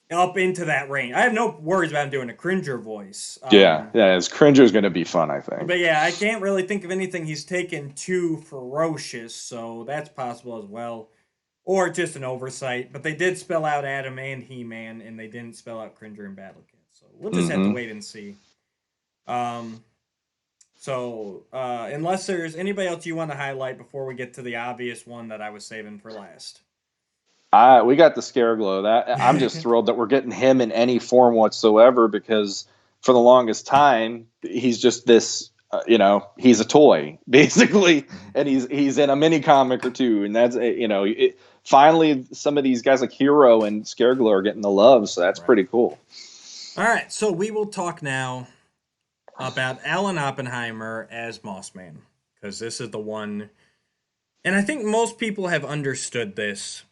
into that range. I have no worries about him doing a Cringer voice. His Cringer's going to be fun, I think. But yeah, I can't really think of anything he's taken too ferocious, so that's possible as well. Or just an oversight. But they did spell out Adam and He-Man, and they didn't spell out Cringer and Battle Cat. So we'll just have to wait and see. Unless there's anybody else you want to highlight before we get to the obvious one that I was saving for last. We got the Scareglow. That I'm just thrilled that we're getting him in any form whatsoever, because for the longest time he's just this, he's a toy basically, and he's in a mini comic or two, and that's finally some of these guys like Hero and Scareglow are getting the love, so that's pretty cool. All right, so we will talk now about Alan Oppenheimer as Mossman, because this is the one, and I think most people have understood this.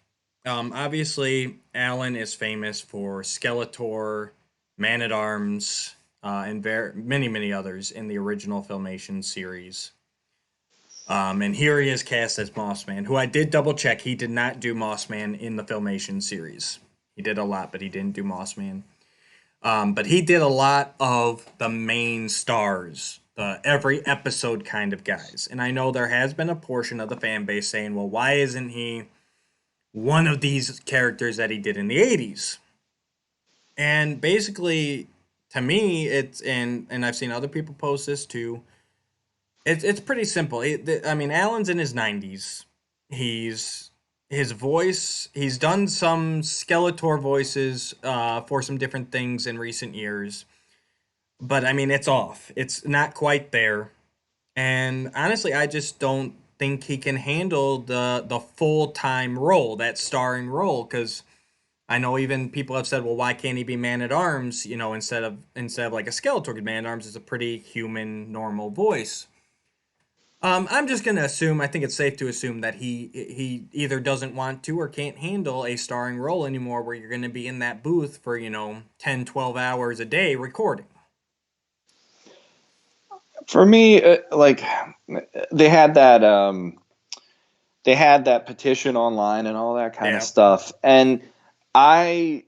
Obviously, Alan is famous for Skeletor, Man-at-Arms, and many, many others in the original Filmation series. And here he is cast as Mossman, who I did double check. He did not do Mossman in the Filmation series. He did a lot, but he didn't do Mossman. But he did a lot of the main stars, the every episode kind of guys. And I know there has been a portion of the fan base saying, well, why isn't he one of these characters that he did in the 80s? And basically, to me, it's, and I've seen other people post this too, it's pretty simple. Alan's in his 90s. His voice, he's done some Skeletor voices for some different things in recent years. But, it's off. It's not quite there. And honestly, I just don't think he can handle the full-time role, that starring role, because I know even people have said, well, why can't he be Man-at-Arms, instead of like a Skeletor, because Man-at-Arms is a pretty human, normal voice. I'm just gonna assume. I think it's safe to assume that he either doesn't want to or can't handle a starring role anymore, where you're gonna be in that booth for 10, 12 hours a day recording. For me, like they had that they had that petition online and all that kind of Yeah. stuff, and I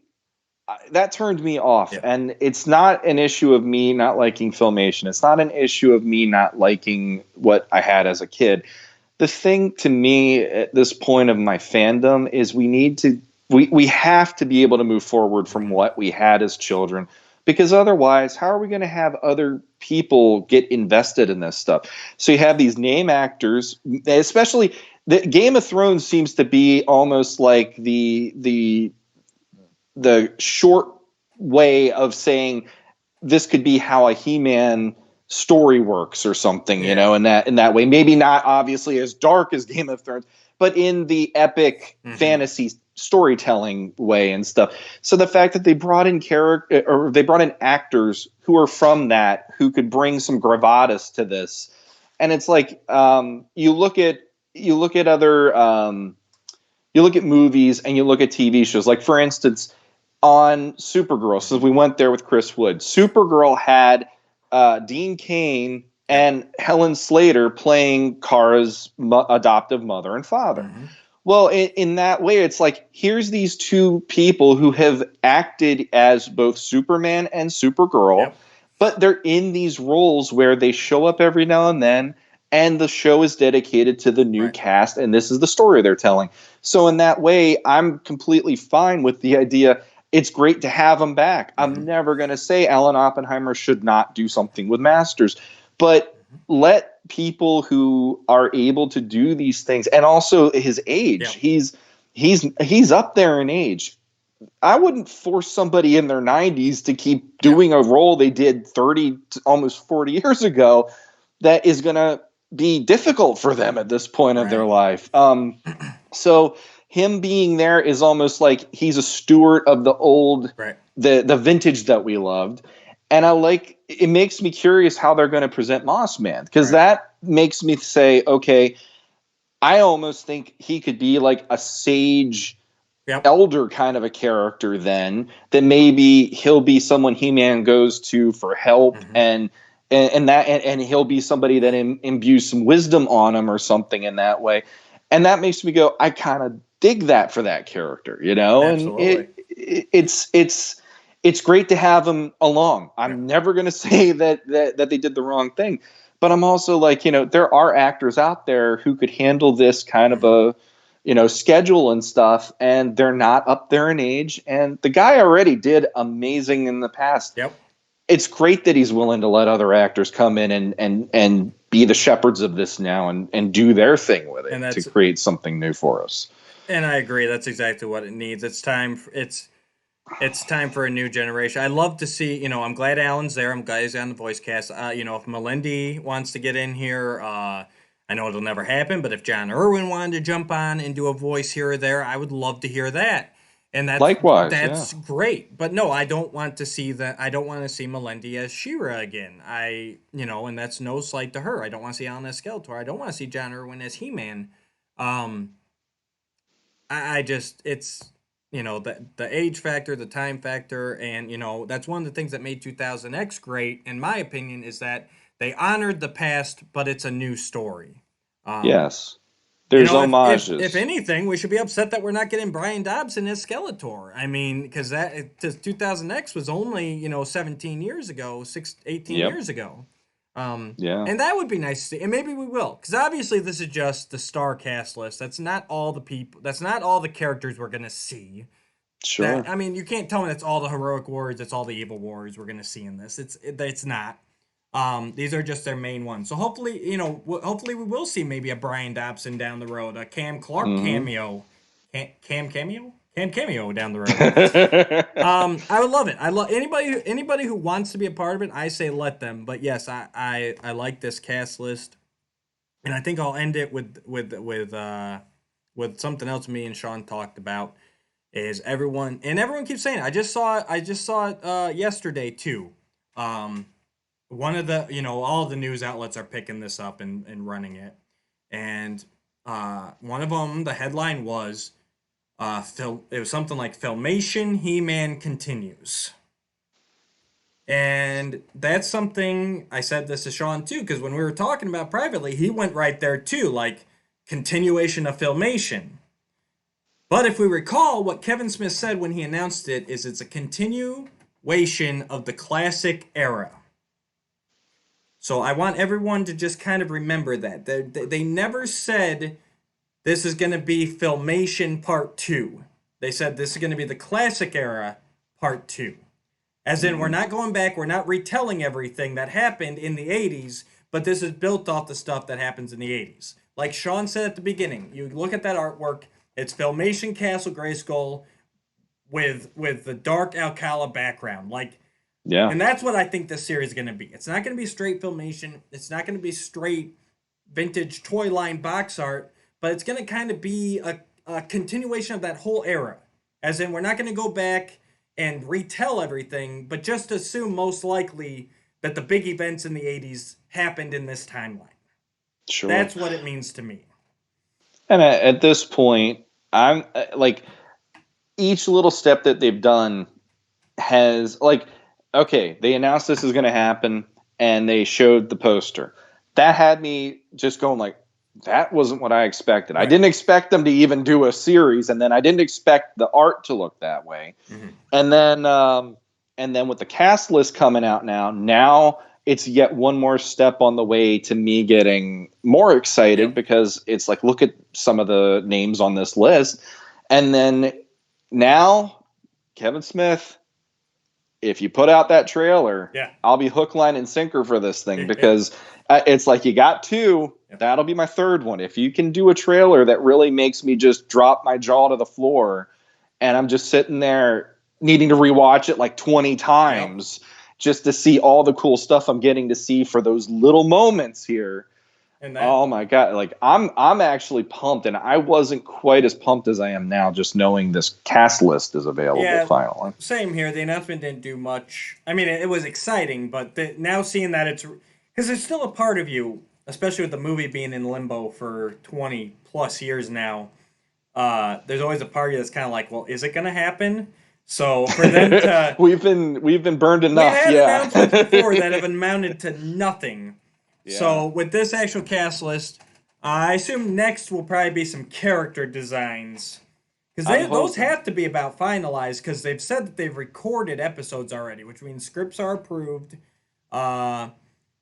that turned me off. Yeah. And it's not an issue of me not liking Filmation. It's not an issue of me not liking what I had as a kid. The thing to me at this point of my fandom is we have to be able to move forward from what we had as children, because otherwise how are we going to have other people get invested in this stuff? So you have these name actors, especially the Game of Thrones seems to be almost like the short way of saying this could be how a He-Man story works or something, in that way. Maybe not obviously as dark as Game of Thrones, but in the epic fantasy storytelling way and stuff. So the fact that they brought in actors who are from that, who could bring some gravitas to this, and it's like you look at other you look at movies and you look at TV shows, like for instance on Supergirl. So we went there with Chris Wood. Supergirl had Dean Cain and Helen Slater playing Kara's adoptive mother and father. Well, in that way, it's like, here's these two people who have acted as both Superman and Supergirl, but they're in these roles where they show up every now and then, and the show is dedicated to the new cast, and this is the story they're telling. So in that way, I'm completely fine with the idea. It's great to have them back. I'm never going to say Alan Oppenheimer should not do something with Masters, but let people who are able to do these things, and also his age, he's up there in age. I wouldn't force somebody in their 90s to keep doing a role they did 30 to almost 40 years ago that is going to be difficult for them at this point of their life. So him being there is almost like he's a steward of the old, the vintage that we loved. And it makes me curious how they're going to present Moss Man, because that makes me say, okay, I almost think he could be like a sage elder kind of a character then, that maybe he'll be someone He-Man goes to for help, and he'll be somebody that imbues some wisdom on him or something in that way. And that makes me go, I kind of dig that for that character, Absolutely. And it's great to have him along. I'm never going to say that they did the wrong thing, but I'm also like, there are actors out there who could handle this kind of a, schedule and stuff, and they're not up there in age. And the guy already did amazing in the past. It's great that he's willing to let other actors come in and be the shepherds of this now and do their thing with it to create something new for us. And I agree. That's exactly what it needs. It's time. It's time for a new generation. I love to see. I'm glad Alan's there. I'm glad he's on the voice cast. If Melindy wants to get in here, I know it'll never happen. But if John Irwin wanted to jump on and do a voice here or there, I would love to hear that. And that's likewise. That's great. But no, I don't want to see that. I don't want to see Melindy as She-Ra again. And that's no slight to her. I don't want to see Alan as Skeletor. I don't want to see John Irwin as He-Man. I just, it's, the age factor, the time factor, and, that's one of the things that made 2000X great, in my opinion, is that they honored the past, but it's a new story. Yes. There's homages. If anything, we should be upset that we're not getting Brian Dobson as Skeletor. I mean, because 2000X was only, 17 years ago, 18 years ago. And that would be nice to see, and maybe we will, because obviously this is just the star cast list. That's not all the people. That's not all the characters we're gonna see. Sure. You can't tell me that's all the heroic warriors. It's all the evil warriors we're gonna see in this. It's not. These are just their main ones. So hopefully, hopefully we will see maybe a Brian Dobson down the road, a Cam Clark cameo, Cam cameo down the road. I would love it. I love anybody who wants to be a part of it. I say let them. But yes, I like this cast list, and I think I'll end it with something else me and Sean talked about. Is everyone keeps saying it. I just saw it yesterday too. one of the, all the news outlets are picking this up and running it. And one of them, the headline was, it was something like Filmation He-Man continues. And that's something, I said this to Sean too, because when we were talking about privately, he went right there too, like continuation of Filmation. But if we recall, what Kevin Smith said when he announced it is it's a continuation of the classic era. So I want everyone to just kind of remember that. They never said this is going to be Filmation Part 2. They said this is going to be the classic era Part 2. As in, we're not going back, we're not retelling everything that happened in the 80s, but this is built off the stuff that happens in the 80s. Like Sean said at the beginning, you look at that artwork, it's Filmation Castle Grayskull with the dark Alcala background. Yeah. And that's what I think this series is going to be. It's not going to be straight Filmation, it's not going to be straight vintage toy line box art, but it's going to kind of be a continuation of that whole era. As in, we're not going to go back and retell everything, but just assume most likely that the big events in the 80s happened in this timeline. Sure. That's what it means to me. And at this point, I'm like, each little step that they've done has, like, okay, they announced this is going to happen and they showed the poster. That had me just going like, that wasn't what I expected. Right. I didn't expect them to even do a series, and then I didn't expect the art to look that way. Mm-hmm. And then with the cast list coming out now it's yet one more step on the way to me getting more excited, because it's like, look at some of the names on this list. And then now, Kevin Smith, if you put out that trailer, I'll be hook, line, and sinker for this thing, because it's like, you got two. That'll be my third one. If you can do a trailer that really makes me just drop my jaw to the floor, and I'm just sitting there needing to rewatch it like 20 times just to see all the cool stuff I'm getting to see for those little moments here. Oh my God. Like, I'm actually pumped, and I wasn't quite as pumped as I am now, just knowing this cast list is available finally. Same here. The announcement didn't do much. I mean, it was exciting, but now seeing that it's, because there's still a part of you, especially with the movie being in limbo for 20 plus years now, there's always a part of you that's kind of like, well, is it going to happen? So for them to... we've been burned enough, We've had announcements before that have amounted to nothing. Yeah. So with this actual cast list, I assume next will probably be some character designs. Because those have to be about finalized, because they've said that they've recorded episodes already, which means scripts are approved. They're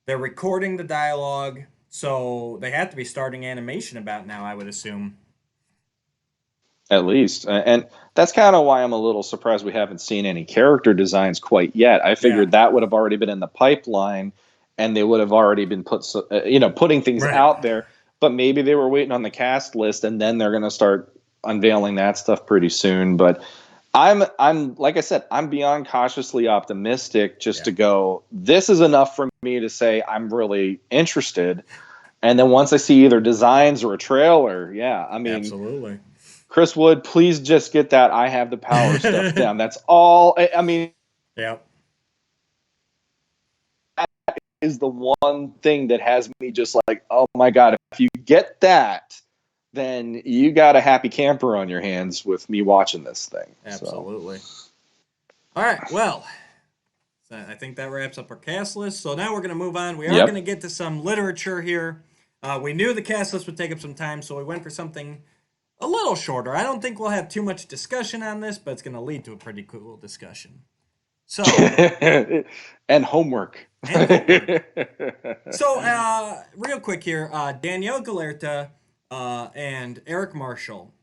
recording the dialogue, so they have to be starting animation about now, I would assume. At least. And that's kind of why I'm a little surprised we haven't seen any character designs quite yet. I figured that would have already been in the pipeline, and they would have already been putting things out there. But maybe they were waiting on the cast list, and then they're going to start unveiling that stuff pretty soon. But I'm like I said, I'm beyond cautiously optimistic just to go, this is enough for me to say I'm really interested. And then once I see either designs or a trailer, I mean, absolutely. Chris Wood, please just get that I have the power stuff down. That's all. I mean, that is the one thing that has me just like, oh my God, if you get that, then you got a happy camper on your hands with me watching this thing. Absolutely. So. All right, well, I think that wraps up our cast list. So now we're going to move on. We are going to get to some literature here. We knew the cast list would take up some time, so we went for something a little shorter. I don't think we'll have too much discussion on this, but it's going to lead to a pretty cool discussion. So and homework. So, real quick here, Danielle Galerta and Eric Marshall,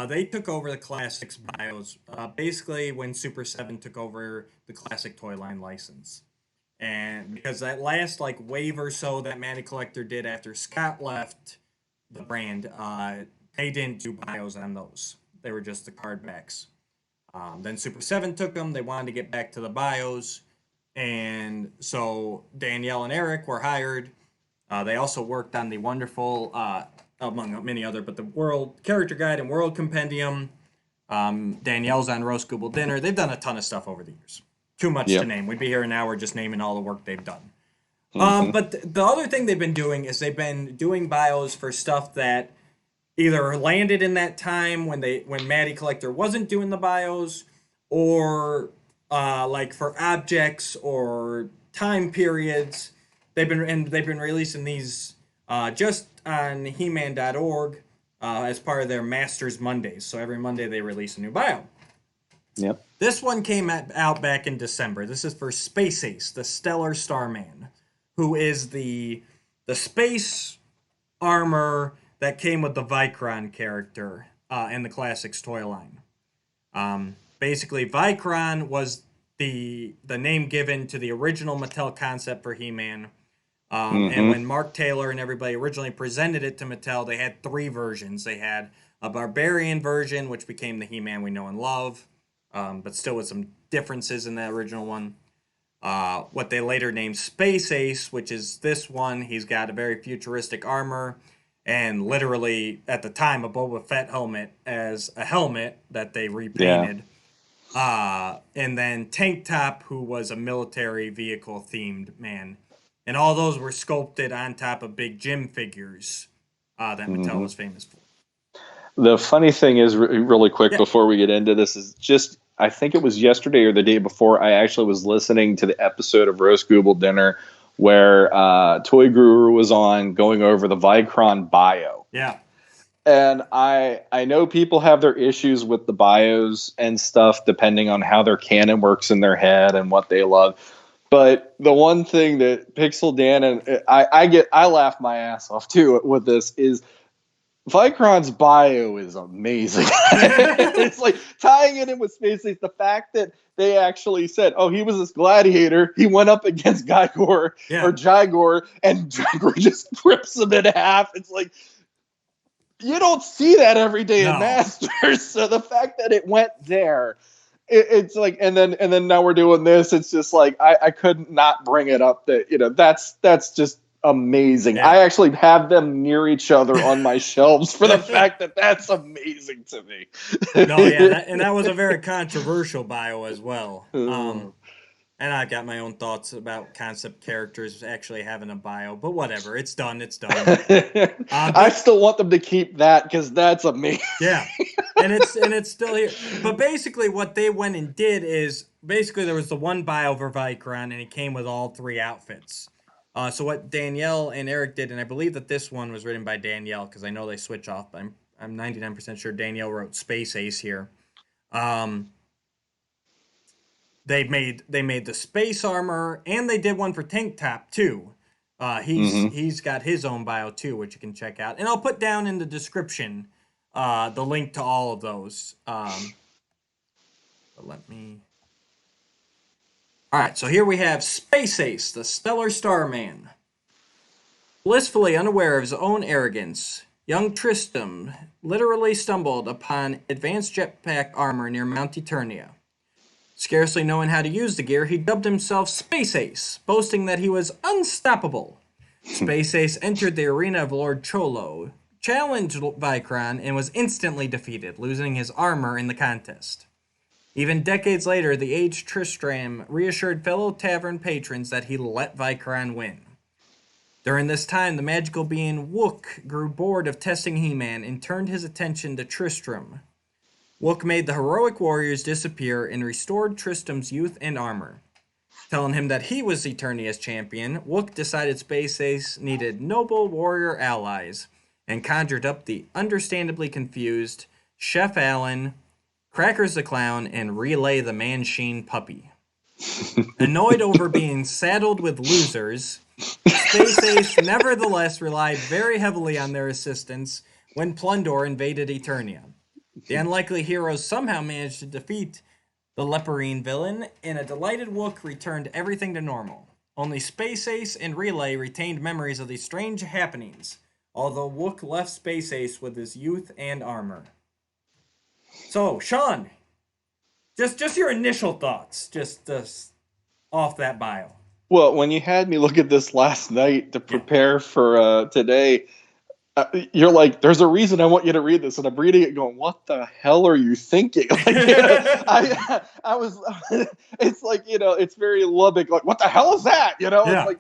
they took over the Classics bios basically when Super 7 took over the Classic Toy Line license. And because that last wave or so that Matty Collector did after Scott left the brand, they didn't do bios on those. They were just the card backs. Then Super 7 took them. They wanted to get back to the bios. And so Danielle and Eric were hired. They also worked on the wonderful, among many other, but the World Character Guide and World Compendium. Danielle's on Roast Google Dinner. They've done a ton of stuff over the years. Too much to name. We'd be here an hour just naming all the work they've done. But the other thing they've been doing is they've been doing bios for stuff that either landed in that time when Matty Collector wasn't doing the bios, or like for objects or time periods. They've been releasing these just on He-Man.org as part of their Masters Mondays. So every Monday they release a new bio. Yep. This one came out back in December. This is for Space Ace, the Stellar Starman, who is the space armor that came with the Vicron character in the Classics toy line. Basically, Vicron was the name given to the original Mattel concept for He-Man. And when Mark Taylor and everybody originally presented it to Mattel, they had 3 versions. They had a Barbarian version, which became the He-Man we know and love, but still with some differences in that original one. What they later named Space Ace, which is this one. He's got a very futuristic armor, and literally, at the time, a Boba Fett helmet as a helmet that they repainted. And then Tank Top, who was a military vehicle-themed man. And all those were sculpted on top of big Jim figures that Mattel was famous for. The funny thing is, really quick before we get into this, is just, I think it was yesterday or the day before, I actually was listening to the episode of Roast Google Dinner where Toy Guru was on going over the Vicron bio. Yeah. And I know people have their issues with the bios and stuff, depending on how their canon works in their head and what they love. But the one thing that Pixel Dan and I laugh my ass off too with this is Vicron's bio is amazing. It's like tying it in with Space Ace, the fact that they actually said, oh, he was this gladiator. He went up against Gygor or Jygor, and Jygor just rips him in half. It's like, you don't see that every day in Masters. So the fact that it went there, it's like, and then now we're doing this. It's just like, I couldn't not bring it up that, that's just amazing. I actually have them near each other on my shelves for the fact that that's amazing to me. And that was a very controversial bio as well. And I got my own thoughts about concept characters actually having a bio, but whatever, it's done. I still want them to keep that because that's amazing. Yeah, and it's still here. But basically, what they went and did is there was the one bio for Vicron, and he came with all 3 outfits. So what Danielle and Eric did, and I believe that this one was written by Danielle because I know they switch off, but I'm 99% sure Danielle wrote Space Ace here. They made the space armor, and they did one for Tank Top too. He's got his own bio too, which you can check out, and I'll put down in the description the link to all of those. But let me. All right, so here we have Space Ace, the Stellar Starman. Blissfully unaware of his own arrogance, young Tristram literally stumbled upon advanced jetpack armor near Mount Eternia. Scarcely knowing how to use the gear, he dubbed himself Space Ace, boasting that he was unstoppable. Space Ace entered the arena of Lord Cholo, challenged Vicron, and was instantly defeated, losing his armor in the contest. Even decades later, the aged Tristram reassured fellow tavern patrons that he let Vicron win. During this time, the magical being Wook grew bored of testing He-Man and turned his attention to Tristram. Wook made the heroic warriors disappear and restored Tristram's youth and armor. Telling him that he was Eternia's champion, Wook decided Space Ace needed noble warrior allies and conjured up the understandably confused Chef Allen, Crackers the Clown, and Relay the Mansheen Puppy. Annoyed over being saddled with losers, Space Ace nevertheless relied very heavily on their assistance when Plundor invaded Eternia. The unlikely heroes somehow managed to defeat the Leporine villain, and a delighted Wook returned everything to normal. Only Space Ace and Relay retained memories of these strange happenings, although Wook left Space Ace with his youth and armor. So, Sean, just your initial thoughts, just off that bio. Well, when you had me look at this last night to prepare for today, you're like, there's a reason I want you to read this. And I'm reading it going, what the hell are you thinking? Like, I was, it's like, it's very Lubbock. Like, what the hell is that? It's like,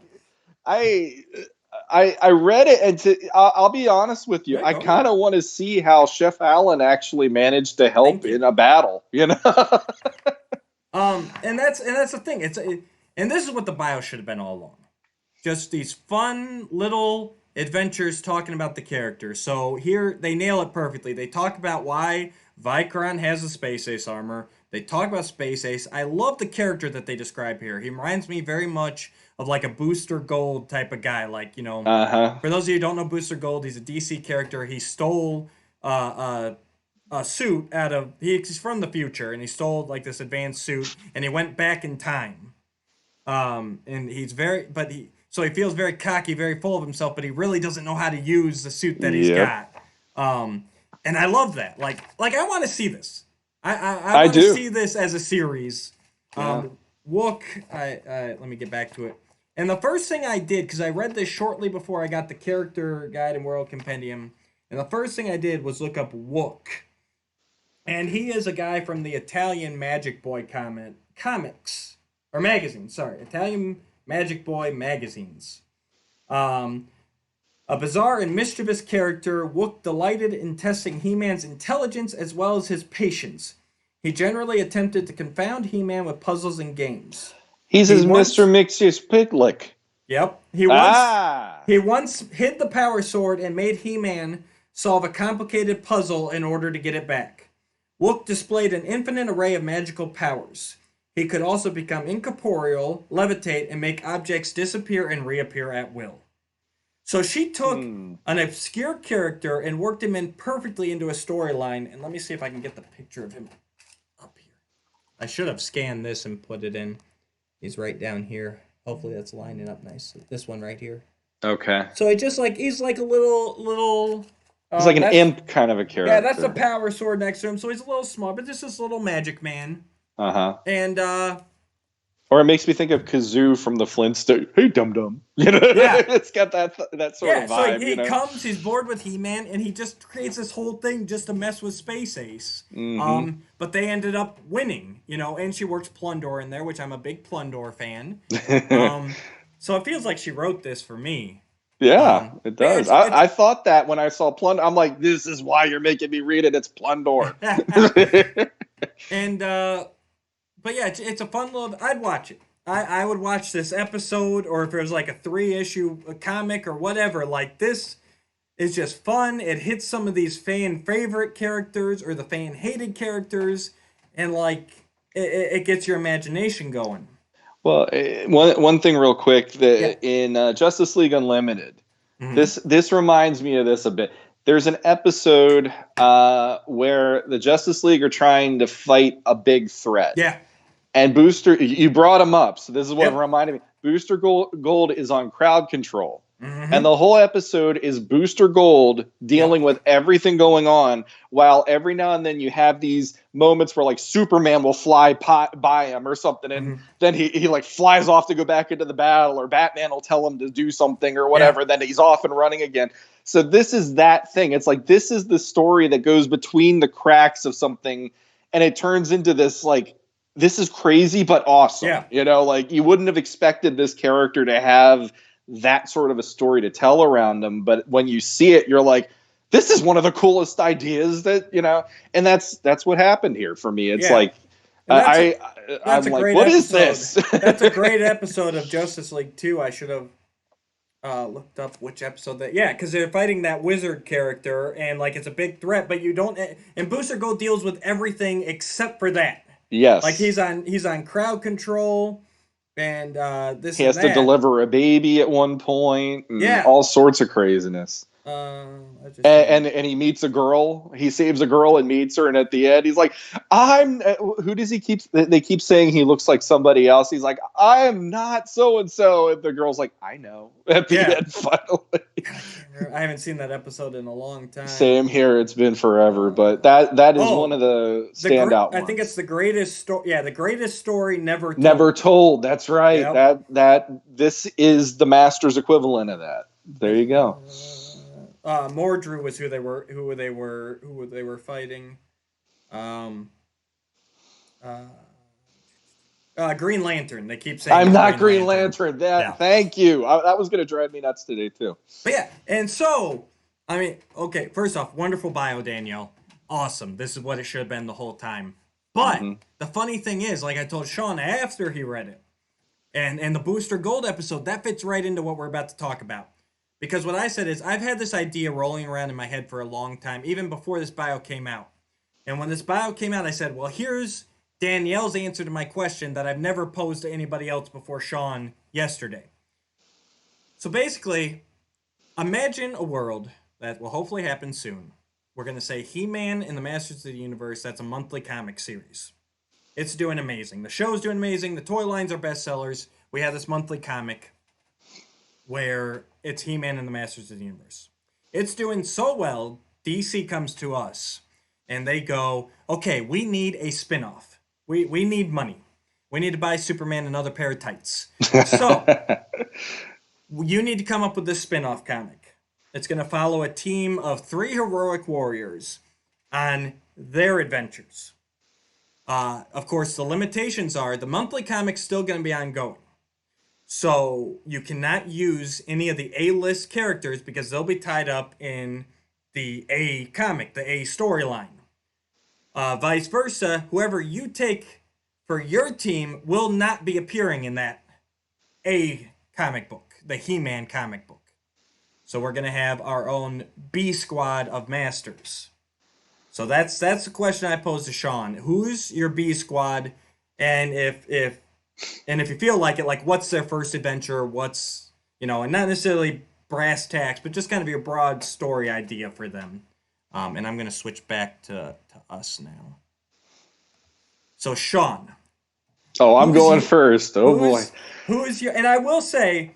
I read it, and I'll be honest with you. Yeah, I go kind of want to see how Chef Allen actually managed to help Thank you. in a battle. You know? And that's the thing. And this is what the bio should have been all along. Just these fun little adventures talking about the characters. So here they nail it perfectly. They talk about why Vicron has a Space Ace armor. They talk about Space Ace. I love the character that they describe here. He reminds me very much of like a Booster Gold type of guy. Like, you know, Uh-huh. for those of you who don't know Booster Gold, he's a DC character. He stole a suit out of he's from the future, and he stole like this advanced suit, and he went back in time. And he's very, but he feels very cocky, very full of himself, but he really doesn't know how to use the suit that he's Yep. got. And I love that. Like I want to see this. I I want to do. see this as a series. Yeah. Wook, let me get back to it. And the first thing I did, because I read this shortly before I got the character guide and world compendium, and the first thing I did was look up Wook. And he is a guy from the Italian Magic Boy comics or magazine. Sorry, Italian Magic Boy magazines. A bizarre and mischievous character, Wook delighted in testing He-Man's intelligence as well as his patience. He generally attempted to confound He-Man with puzzles and games. He's He his once- Mr. Mixus Piglick. Yep. Ah. He once hid the power sword and made He-Man solve a complicated puzzle in order to get it back. Wook displayed an infinite array of magical powers. He could also become incorporeal, levitate, and make objects disappear and reappear at will. So she took an obscure character and worked him in perfectly into a storyline. And let me see if I can get the picture of him up here. I should have scanned this and put it in. He's right down here. Hopefully that's lining up nice. This one right here. Okay. So he's like a little. He's like an that's- imp kind of a character. Yeah, that's the power sword next to him. So he's a little small, but just this little magic man. Uh-huh. And Or it makes me think of Kazoo from the Flintstones. Hey, dum dum. You know, Yeah. it's got that sort yeah, of so vibe. he you know? comes, he's bored with He-Man, and he just creates this whole thing just to mess with Space Ace. Mhm. But they ended up winning, you know, and she works Plundor in there, which I'm a big Plundor fan. So it feels like she wrote this for me. Yeah, it does. it's- I thought that when I saw Plundor. I'm like, this is why you're making me read it. It's Plundor. And but yeah, it's a fun little. I'd watch it. I would watch this episode, or if it was like a 3-issue comic or whatever. Like this is just fun. It hits some of these fan favorite characters or the fan hated characters, and like it gets your imagination going. Well, one thing real quick that in Justice League Unlimited, this reminds me of this a bit. There's an episode where the Justice League are trying to fight a big threat. Yeah. And Booster, you brought him up, so this is what Yep. reminded me. Booster Gold is on crowd control. Mm-hmm. And the whole episode is Booster Gold dealing with everything going on, while every now and then you have these moments where like Superman will fly by him or something, and then he like flies off to go back into the battle, or Batman will tell him to do something or whatever, then he's off and running again. So this is that thing. It's like this is the story that goes between the cracks of something, and it turns into this like, this is crazy but awesome. Yeah. You know, like you wouldn't have expected this character to have that sort of a story to tell around them, but when you see it, you're like, this is one of the coolest ideas that, you know, and that's what happened here for me. It's like, I'm like, what is this? That's a great episode of Justice League 2. I should have looked up which episode that. Yeah, because they're fighting that wizard character, and like it's a big threat, but you don't. And Booster Gold deals with everything except for that. Yes, like he's on crowd control, and this he has to deliver a baby at one point. And all sorts of craziness. And he meets a girl. He saves a girl and meets her, and at the end, he's like, "I'm." Who does he keep? They keep saying he looks like somebody else. He's like, "I am not so and so." And the girl's like, "I know." At the end, finally. I haven't seen that episode in a long time. Same here. It's been forever, but that is one of the standout ones. I think it's the greatest story. Yeah, the greatest story never told. Never told. That's right. Yep. That this is the Master's equivalent of that. There you go. Mordru was who they were fighting. Green Lantern. They keep saying I'm he's not Green Lantern. Yeah. Thank you. That was going to drive me nuts today, too. But yeah, and so, I mean, okay, first off, wonderful bio, Danielle. Awesome. This is what it should have been the whole time. But the funny thing is, like I told Sean after he read it, and the Booster Gold episode, that fits right into what we're about to talk about. Because what I said is, I've had this idea rolling around in my head for a long time, even before this bio came out. And when this bio came out, I said, well, here's Danielle's answer to my question that I've never posed to anybody else before Sean yesterday. So basically, imagine a world that will hopefully happen soon. We're going to say He-Man and the Masters of the Universe, that's a monthly comic series. It's doing amazing. The show's doing amazing. The toy lines are bestsellers. We have this monthly comic where it's He-Man and the Masters of the Universe. It's doing so well, DC comes to us and they go, okay, we need a spinoff. We need money. We need to buy Superman another pair of tights. So you need to come up with this spin-off comic. It's going to follow a team of 3 heroic warriors on their adventures. Of course, the limitations are the monthly comic's still going to be ongoing. So you cannot use any of the A-list characters because they'll be tied up in the A comic, the A storyline. Vice versa, whoever you take for your team will not be appearing in that A comic book, the He-Man comic book. So we're going to have our own B squad of masters. So that's the question I posed to Sean. Who's your B squad? And if you feel like it, like what's their first adventure? What's, and not necessarily brass tacks, but just kind of your broad story idea for them. And I'm going to switch back to us now. So Sean. Oh, I'm going first. Oh boy. Who is your? And I will say,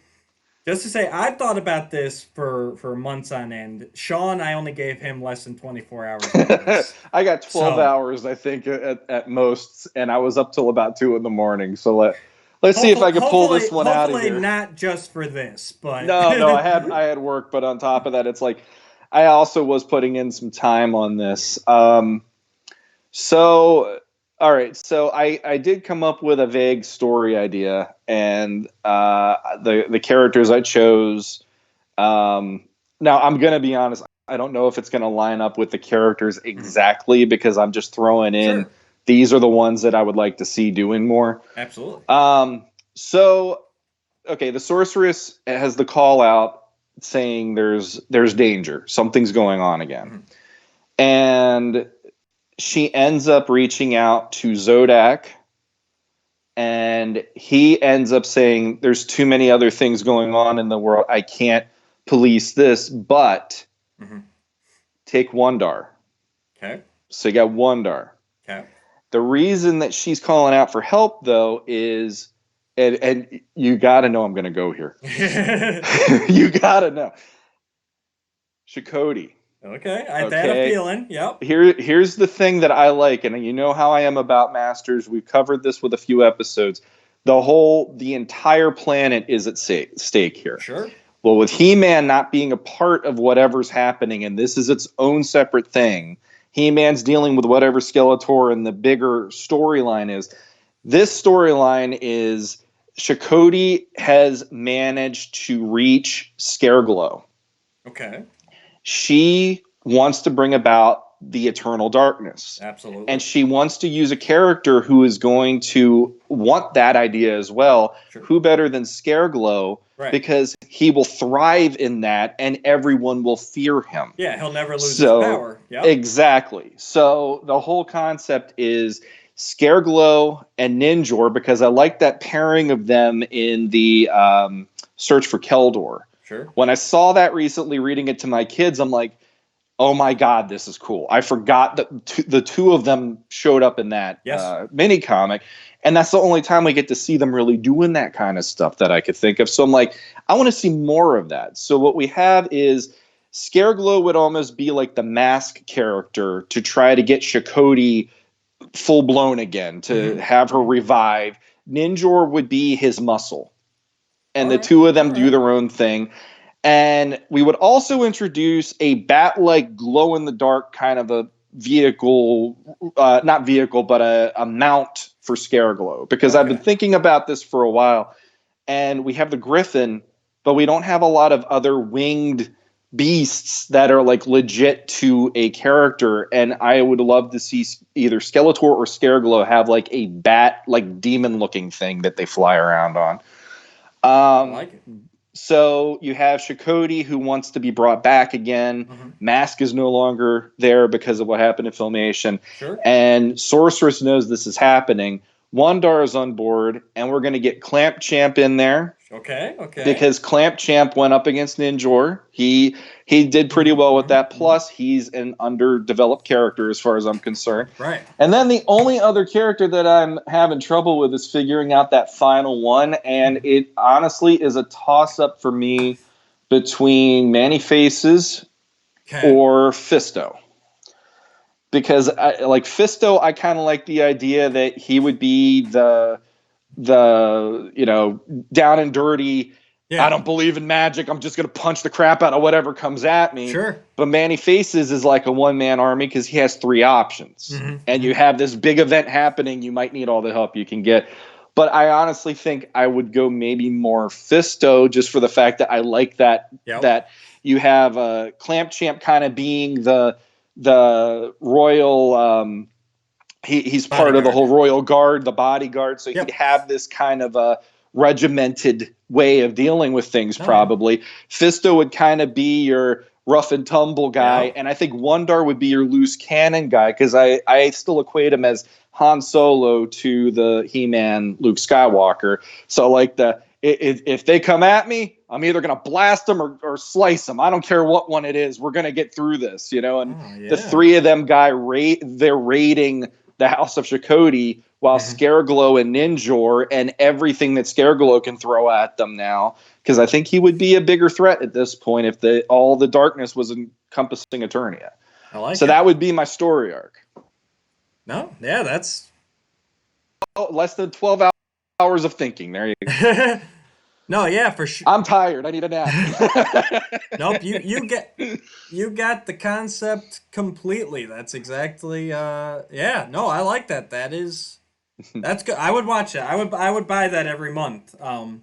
just to say, I thought about this for months on end. Sean, I only gave him less than 24 hours. I got 12 hours, I think, at most, and I was up till about 2 in the morning. So let's see if I can pull this one out of here. Hopefully not just for this, but no, I had work, but on top of that, it's like I also was putting in some time on this. So. All right, so I did come up with a vague story idea, and the characters I chose. Now I'm gonna be honest. I don't know if it's gonna line up with the characters exactly because I'm just throwing in. Sure. These are the ones that I would like to see doing more. Absolutely. So, okay, the sorceress has the call out saying there's danger. Something's going on again, and she ends up reaching out to Zodak, and he ends up saying there's too many other things going on in the world. I can't police this, but take Wondar. Okay. So you got Wondar. Okay. The reason that she's calling out for help, though, is, and you got to know I'm going to go here. You got to know. Chakotay. Okay, I had a feeling. Yep. Here's the thing that I like, and you know how I am about Masters. We've covered this with a few episodes. The entire planet is at stake here. Sure. Well, with He-Man not being a part of whatever's happening, and this is its own separate thing, He-Man's dealing with whatever Skeletor and the bigger storyline is. This storyline is Chakotay has managed to reach Scareglow. Okay. She wants to bring about the eternal darkness. Absolutely. And she wants to use a character who is going to want that idea as well. Sure. Who better than Scareglow? Right. Because he will thrive in that and everyone will fear him. Yeah, he'll never lose his power. Yep. Exactly. So the whole concept is Scareglow and Ninjor, because I like that pairing of them in the Search for Keldor. Sure. When I saw that recently, reading it to my kids, I'm like, oh my God, this is cool. I forgot that the two of them showed up in that mini comic. And that's the only time we get to see them really doing that kind of stuff that I could think of. So I'm like, I want to see more of that. So what we have is Scareglow would almost be like the mask character to try to get Chakotay full blown again, to have her revive. Ninjor would be his muscle. And the two of them do their own thing. And we would also introduce a bat-like glow-in-the-dark kind of a vehicle, not vehicle, but a mount for Scareglow, because I've been thinking about this for a while, and we have the Griffin, but we don't have a lot of other winged beasts that are like legit to a character, and I would love to see either Skeletor or Scareglow have like a bat, like demon looking thing that they fly around on. I like it. So you have Shakoti, who wants to be brought back again. Mask is no longer there because of what happened in Filmation. Sure. And Sorceress knows this is happening. Wandar is on board, and we're going to get Clamp Champ in there. Okay. Because Clamp Champ went up against Ninjor. He did pretty well with that. Plus, he's an underdeveloped character as far as I'm concerned. Right. And then the only other character that I'm having trouble with is figuring out that final one. And it honestly is a toss-up for me between Manny Faces or Fisto. Because Fisto, I kind of like the idea that he would be the down and dirty. I don't believe in magic. I'm just going to punch the crap out of whatever comes at me. Sure. But Manny Faces is like a one-man army because he has 3 options. And you have this big event happening. You might need all the help you can get. But I honestly think I would go maybe more Fisto, just for the fact that I like that that you have Clamp Champ kind of being the royal he's bodyguard. part of the whole royal guard, the bodyguard, so he'd have this kind of a regimented way of dealing with things. Probably Fisto would kind of be your rough and tumble guy, and I think Wandar would be your loose cannon guy, because I still equate him as Han Solo to the He-Man Luke Skywalker. So like if they come at me, I'm either going to blast them or slice them. I don't care what one it is. We're going to get through this, And the 3 of them they're raiding the House of Shakoti, while Scareglow and Ninjor and everything that Scareglow can throw at them now. Because I think he would be a bigger threat at this point if all the darkness was encompassing Eternia. I like so it. That would be my story arc. No, yeah, that's less than 12 hours of thinking. There you go. No, yeah, for sure. I'm tired. I need a nap. Nope, you got the concept completely. That's exactly no, I like that. That's good. I would watch it. I would buy that every month. And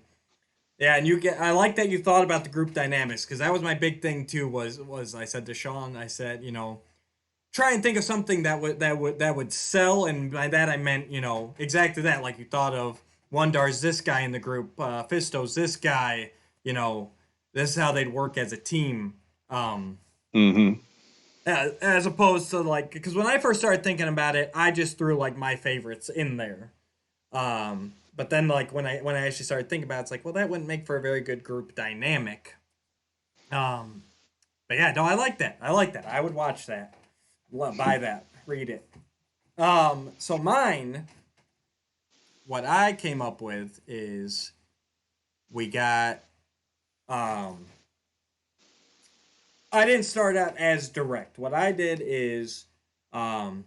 I like that you thought about the group dynamics, because that was my big thing too, was I said to Sean, I said, try and think of something that would sell, and by that I meant, exactly that, like you thought of Wandar's this guy in the group, Fisto's this guy, this is how they'd work as a team. As opposed to because when I first started thinking about it, I just threw my favorites in there. But then when I actually started thinking about it, it's well, that wouldn't make for a very good group dynamic. But yeah, no, I like that. I would watch that. Buy that. Read it. So mine, what I came up with is we got I didn't start out as direct. What I did is we're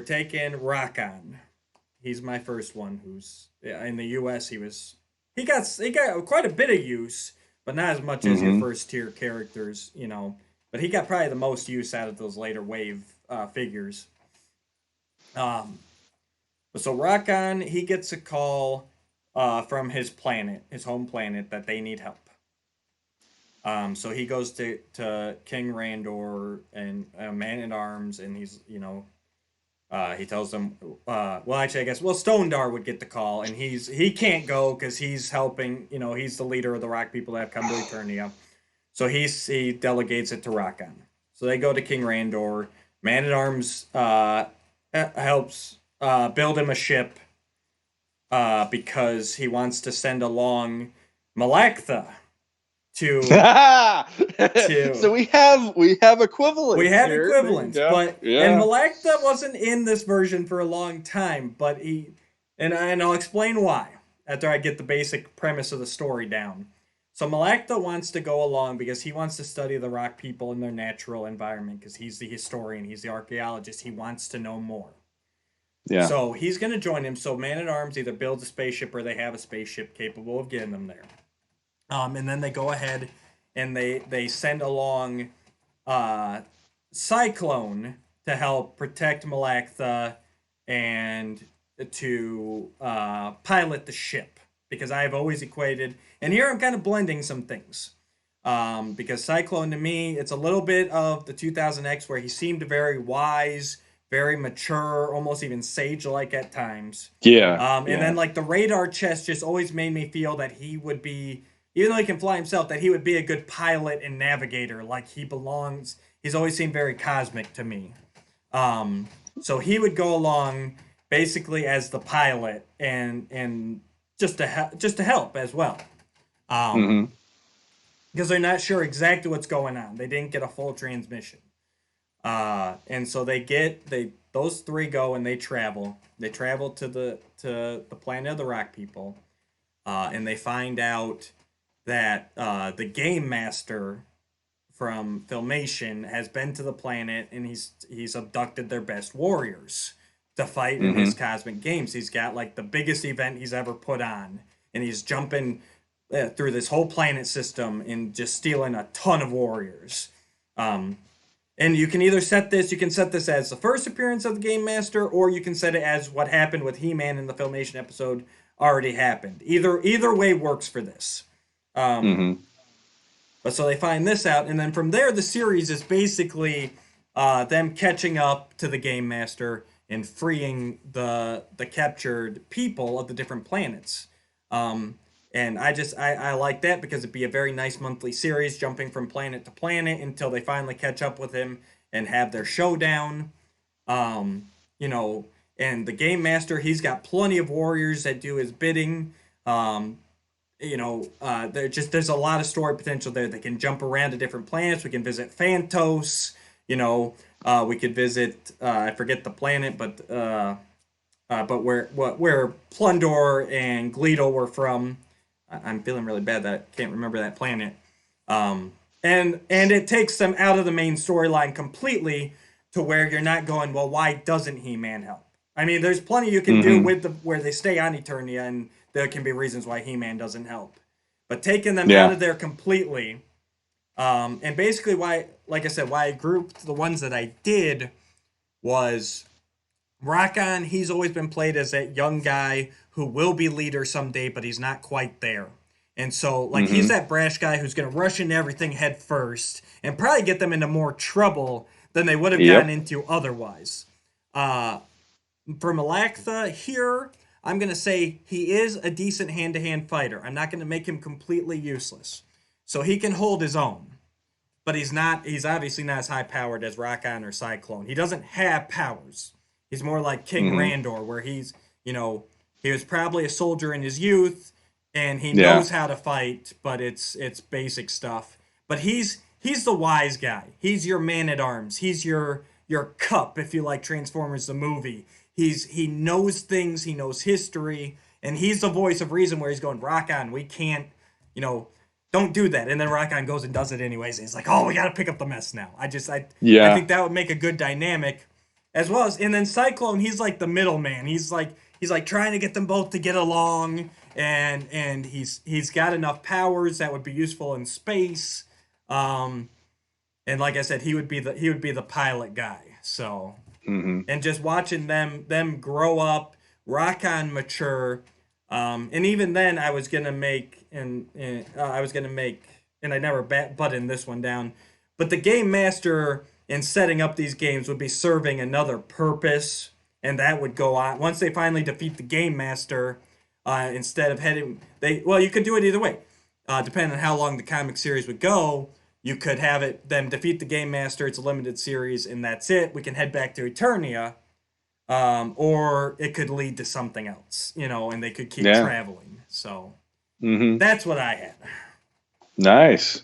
taking Rakan. He's my first one who's in the US he got quite a bit of use, but not as much as your first tier characters, But he got probably the most use out of those later wave figures. So Rakan, he gets a call from his planet, his home planet, that they need help. So he goes to King Randor and Man-at-Arms, and he's, he tells them, Stone-Dar would get the call, and he can't go because he's helping, he's the leader of the rock people that have come to Eternia. So he delegates it to Rakan. So they go to King Randor. Man-at-Arms helps build him a ship because he wants to send along Malactha to So we have equivalents. We have equivalents, but and Malactha wasn't in this version for a long time, but and I'll explain why after I get the basic premise of the story down. So Malactha wants to go along because he wants to study the rock people in their natural environment, because he's the historian, he's the archaeologist, he wants to know more. Yeah. So he's going to join him. So Man-at-Arms either builds a spaceship or they have a spaceship capable of getting them there. And then they go ahead and they send along Cyclone to help protect Malactha and to pilot the ship, because I've always equated, and here I'm kind of blending some things. Because Cyclone to me, it's a little bit of the 2000X where he seemed very wise, very mature, almost even sage-like at times. Yeah. And then like the radar chest just always made me feel that he would be, even though he can fly himself, that he would be a good pilot and navigator. Like he belongs. He's always seemed very cosmic to me. So he would go along basically as the pilot and just to help as well. Because they're not sure exactly what's going on. They didn't get a full transmission. And so those three go and they travel. They travel to the planet of the Rock People. And they find out that the Game Master from Filmation has been to the planet, and he's abducted their best warriors to fight in his cosmic games. He's got like the biggest event he's ever put on, and he's jumping through this whole planet system and just stealing a ton of warriors. And you can either set this as the first appearance of the Game Master, or you can set it as what happened with He-Man in the Filmation episode already happened. Either way works for this. But so they find this out, and then from there the series is basically them catching up to the Game Master and freeing the captured people of the different planets. And I like that because it'd be a very nice monthly series, jumping from planet to planet until they finally catch up with him and have their showdown. And the Game Master, he's got plenty of warriors that do his bidding. There's a lot of story potential there. They can jump around to different planets. We can visit Phantos. We could visit I forget the planet, but where Plundor and Gleedle were from. I'm feeling really bad that I can't remember that planet. And it takes them out of the main storyline completely to where you're not going, well, why doesn't He-Man help? I mean, there's plenty you can do with where they stay on Eternia, and there can be reasons why He-Man doesn't help. But taking them out of there completely, and basically why I grouped the ones that I did was Rock-On. He's always been played as that young guy who will be leader someday, but he's not quite there. And so, he's that brash guy who's going to rush into everything head first and probably get them into more trouble than they would have gotten into otherwise. For Malaktha here, I'm going to say he is a decent hand-to-hand fighter. I'm not going to make him completely useless. So he can hold his own. But he's obviously not as high-powered as Rock-On or Cyclone. He doesn't have powers. He's more like King Randor, where he's, he was probably a soldier in his youth, and he knows how to fight, but it's basic stuff. But he's the wise guy. He's your man-at-arms. He's your Cup, if you like Transformers the movie. He knows things, he knows history, and he's the voice of reason where he's going, Rock-On, we can't, don't do that. And then Rock-On goes and does it anyways, and he's like, oh, we got to pick up the mess now. I think that would make a good dynamic, as well as, and then Cyclone, he's like the middleman. He's like trying to get them both to get along, and he's got enough powers that would be useful in space. And like I said, he would be the pilot guy. So, and just watching them grow up, Rock-On mature, and even then I was gonna make, and I never buttoned this one down, but the Game Master in setting up these games would be serving another purpose, and that would go on once they finally defeat the Game Master. Instead of you could do it either way, depending on how long the comic series would go. You could have them defeat the Game Master. It's a limited series, and that's it. We can head back to Eternia, or it could lead to something else, and they could keep traveling. So that's what I had. Nice.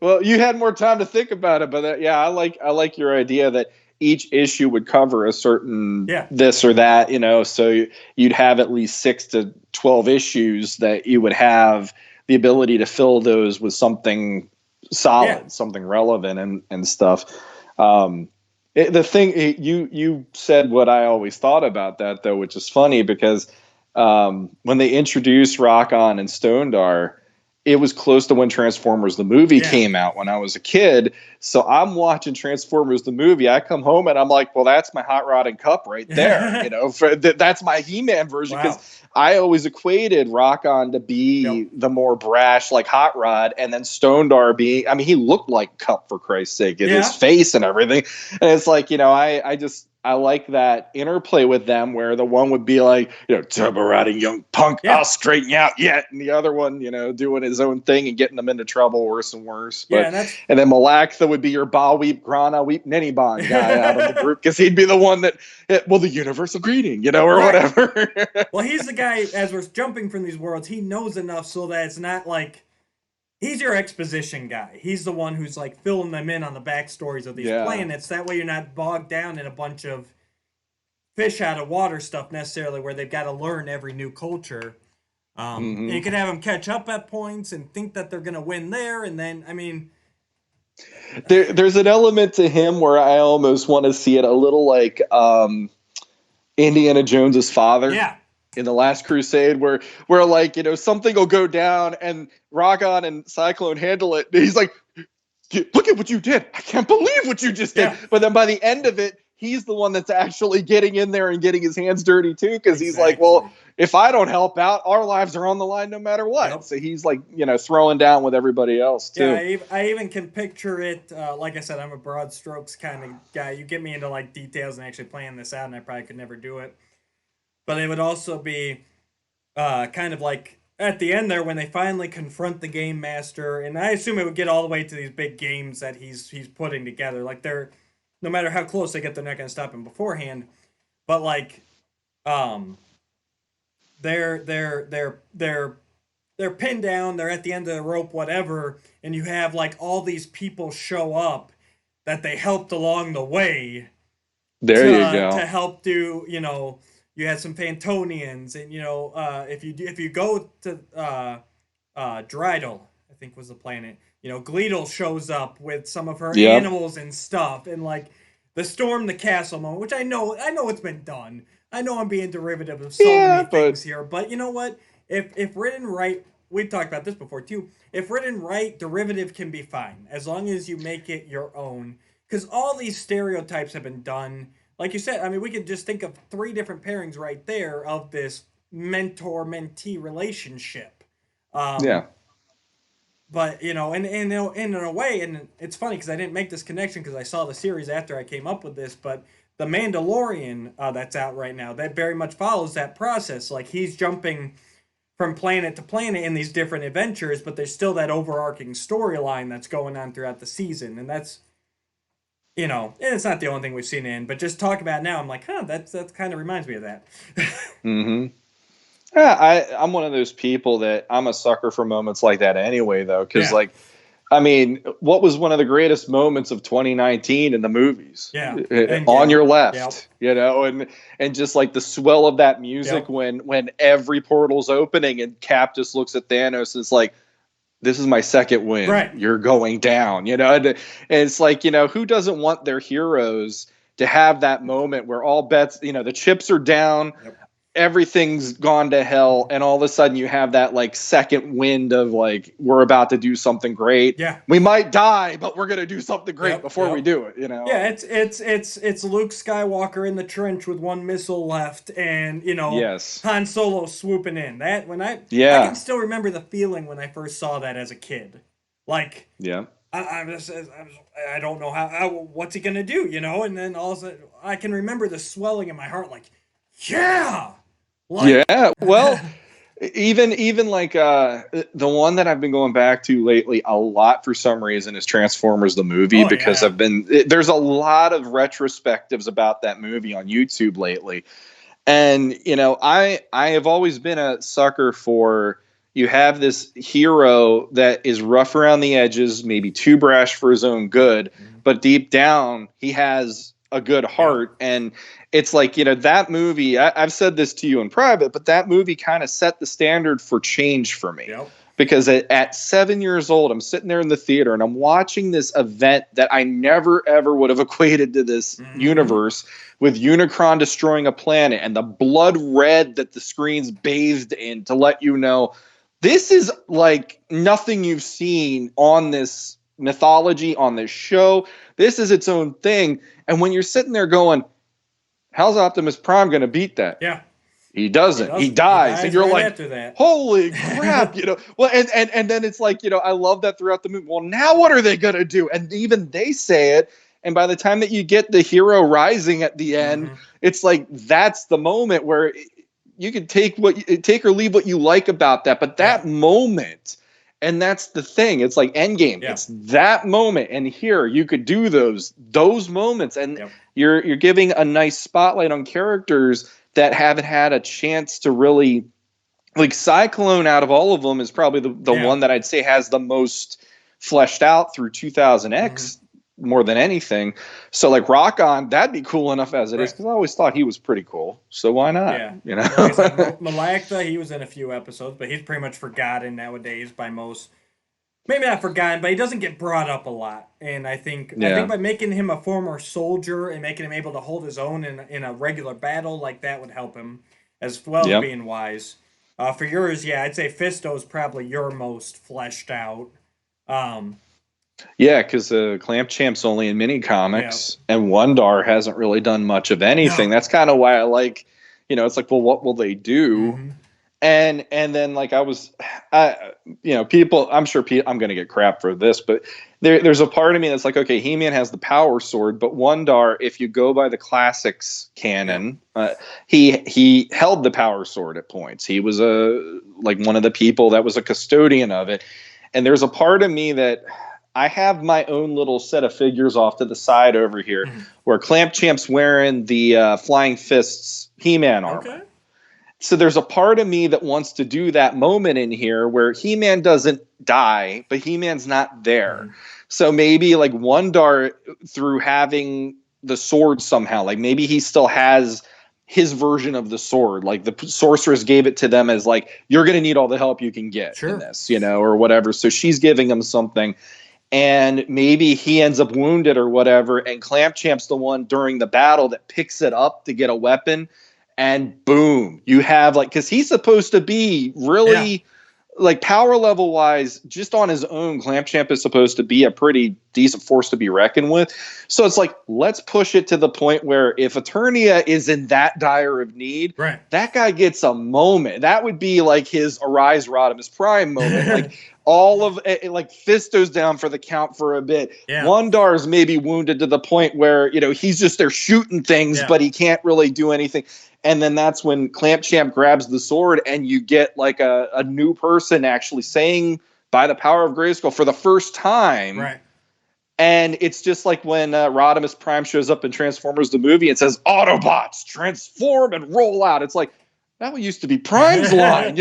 Well, you had more time to think about it, but I like your idea that each issue would cover a certain this or that, so you'd have at least 6 to 12 issues that you would have the ability to fill those with something solid, something relevant and stuff. The thing you said what I always thought about that, though, which is funny because when they introduced Rock-On and Stondar, it was close to when Transformers the movie came out when I was a kid. So I'm watching Transformers the movie. I come home and I'm like, well, that's my Hot Rod and Cup right there. You know, that's my He-Man version, because I always equated Rock-On to be the more brash, like Hot Rod, and then Stondar being, I mean, he looked like Cup, for Christ's sake, in his face and everything. And it's like, you know, I like that interplay with them, where the one would be like, you know, turbo riding young punk, I'll straighten you out yet. And the other one, you know, doing his own thing and getting them into trouble worse and worse. But, and then Malaktha would be your Ba Weep, Grana Weep, Nenibon guy out of the group, because he'd be the one that, well, the universal greeting, you know, or whatever. Well, he's the guy, as we're jumping from these worlds, he knows enough so that it's not like, he's your exposition guy. He's the one who's like filling them in on the backstories of these planets. That way you're not bogged down in a bunch of fish out of water stuff necessarily, where they've got to learn every new culture. And you can have them catch up at points and think that they're going to win there. And then, I mean, there's an element to him where I almost want to see it a little like Indiana Jones's father. Yeah. In The Last Crusade, where like, you know, something will go down and Rock-On and Cyclone handle it. And he's like, look at what you did. I can't believe what you just did. But then by the end of it, he's the one that's actually getting in there and getting his hands dirty too. Because he's like, well, if I don't help out, our lives are on the line no matter what. So he's like, you know, throwing down with everybody else too. Yeah, I even can picture it. Like I said, I'm a broad strokes kind of guy. You get me into like details and actually playing this out, and I probably could never do it. But it would also be kind of like at the end there, when they finally confront the game master, and I assume it would get all the way to these big games that he's putting together. Like, they're, no matter how close they get, they're not going to stop him beforehand. But like, they're pinned down. They're at the end of the rope, whatever, and you have like all these people show up that they helped along the way. There you go. To help do, you know. You had some Pantonians, and you know, if you go to Dryadal, I think was the planet. You know, Gleedle shows up with some of her animals and stuff, and like the storm the castle moment, which I know it's been done. I know I'm being derivative of so many things here, but you know what? If written right, we've talked about this before too. If written right, derivative can be fine as long as you make it your own. Because all these stereotypes have been done. Like you said, I mean, we could just think of 3 different pairings right there of this mentor-mentee relationship. But, you know, and in a way, and it's funny because I didn't make this connection because I saw the series after I came up with this, but The Mandalorian that's out right now, that very much follows that process. Like, he's jumping from planet to planet in these different adventures, but there's still that overarching storyline that's going on throughout the season, and that's, you know, and it's not the only thing we've seen in, but just talk about it now, I'm like, that kind of reminds me of that. Yeah, I'm one of those people that I'm a sucker for moments like that anyway, though, because like, I mean, what was one of the greatest moments of 2019 in the movies? On Your Left, you know, and just like the swell of that music when every portal's opening and Cap just looks at Thanos and it's like, this is my second win. Right. You're going down, you know? And it's like, you know, who doesn't want their heroes to have that moment where all bets, you know, the chips are down, everything's gone to hell, and all of a sudden you have that like second wind of like, we're about to do something great. Yeah. We might die, but we're going to do something great before we do it, you know? Yeah, it's Luke Skywalker in the trench with 1 missile left, and, you know, Han Solo swooping in. That, when I can still remember the feeling when I first saw that as a kid. Like, I don't know how what's he going to do, you know? And then all of a sudden, I can remember the swelling in my heart, like, like, well, even like the one that I've been going back to lately a lot for some reason is Transformers the movie, because there's a lot of retrospectives about that movie on YouTube lately. And, you know, I have always been a sucker for, you have this hero that is rough around the edges, maybe too brash for his own good, but deep down he has a good heart. And it's like, you know, that movie, I've said this to you in private, but that movie kind of set the standard for change for me. Because at 7 years old, I'm sitting there in the theater and I'm watching this event that I never, ever would have equated to this universe, with Unicron destroying a planet and the blood red that the screen's bathed in to let you know this is like nothing you've seen on this mythology, on this show. This is its own thing. And when you're sitting there going, how's Optimus Prime going to beat that? Yeah. He doesn't. He dies. And you're right like, after that. holy crap, Well, and then it's like, I love that throughout the movie. Well, now what are they going to do? And even they say it. And by the time that you get the hero rising at the end, it's like, that's the moment where you can take or leave what you like about that. But that moment, and that's the thing. It's like Endgame. Yeah. It's that moment. And here you could do those moments. And you're giving a nice spotlight on characters that haven't had a chance to really, like Cyclone out of all of them is probably the one that I'd say has the most fleshed out through 2000X more than anything. So like Rock-On, that'd be cool enough as it is, because I always thought he was pretty cool. So why not? Yeah. Like Malakatha, he was in a few episodes, but he's pretty much forgotten nowadays by most. Maybe not forgotten, but he doesn't get brought up a lot. And I think by making him a former soldier and making him able to hold his own in a regular battle, like that would help him, as well as being wise. For yours, I'd say Fisto is probably your most fleshed out. Because Clamp Champ's only in mini comics, and Wondar hasn't really done much of anything. No. That's kind of why I like, it's like, well, what will they do? And then like people, I'm sure I'm going to get crap for this, but there's a part of me that's like, okay, He-Man has the power sword, but Wondar, if you go by the classics canon, he held the power sword at points. He was one of the people that was a custodian of it. And there's a part of me that I have my own little set of figures off to the side over here where Clamp Champ's wearing the Flying Fists He-Man armor. Okay. So there's a part of me that wants to do that moment in here where He-Man doesn't die, but He-Man's not there. So maybe like Wondar, through having the sword somehow, like maybe he still has his version of the sword. Like the sorceress gave it to them as like, you're going to need all the help you can get in this, or whatever. So she's giving him something. And maybe he ends up wounded or whatever, and Clamp Champ's the one during the battle that picks it up to get a weapon, and boom, you have because he's supposed to be really power level wise, just on his own, Clamp Champ is supposed to be a pretty decent force to be reckoned with. So it's like, let's push it to the point where if Eternia is in that dire of need, that guy gets a moment. That would be like his Arise Rodimus Prime moment. Like all of Fisto's down for the count for a bit. Wondar's maybe wounded to the point where, he's just there shooting things, but he can't really do anything. And then that's when Clamp Champ grabs the sword and you get like a new person actually saying by the power of Grayskull for the first time. Right. And it's just like when Rodimus Prime shows up in Transformers the movie and says, Autobots, transform and roll out. It's like, that used to be Prime's line,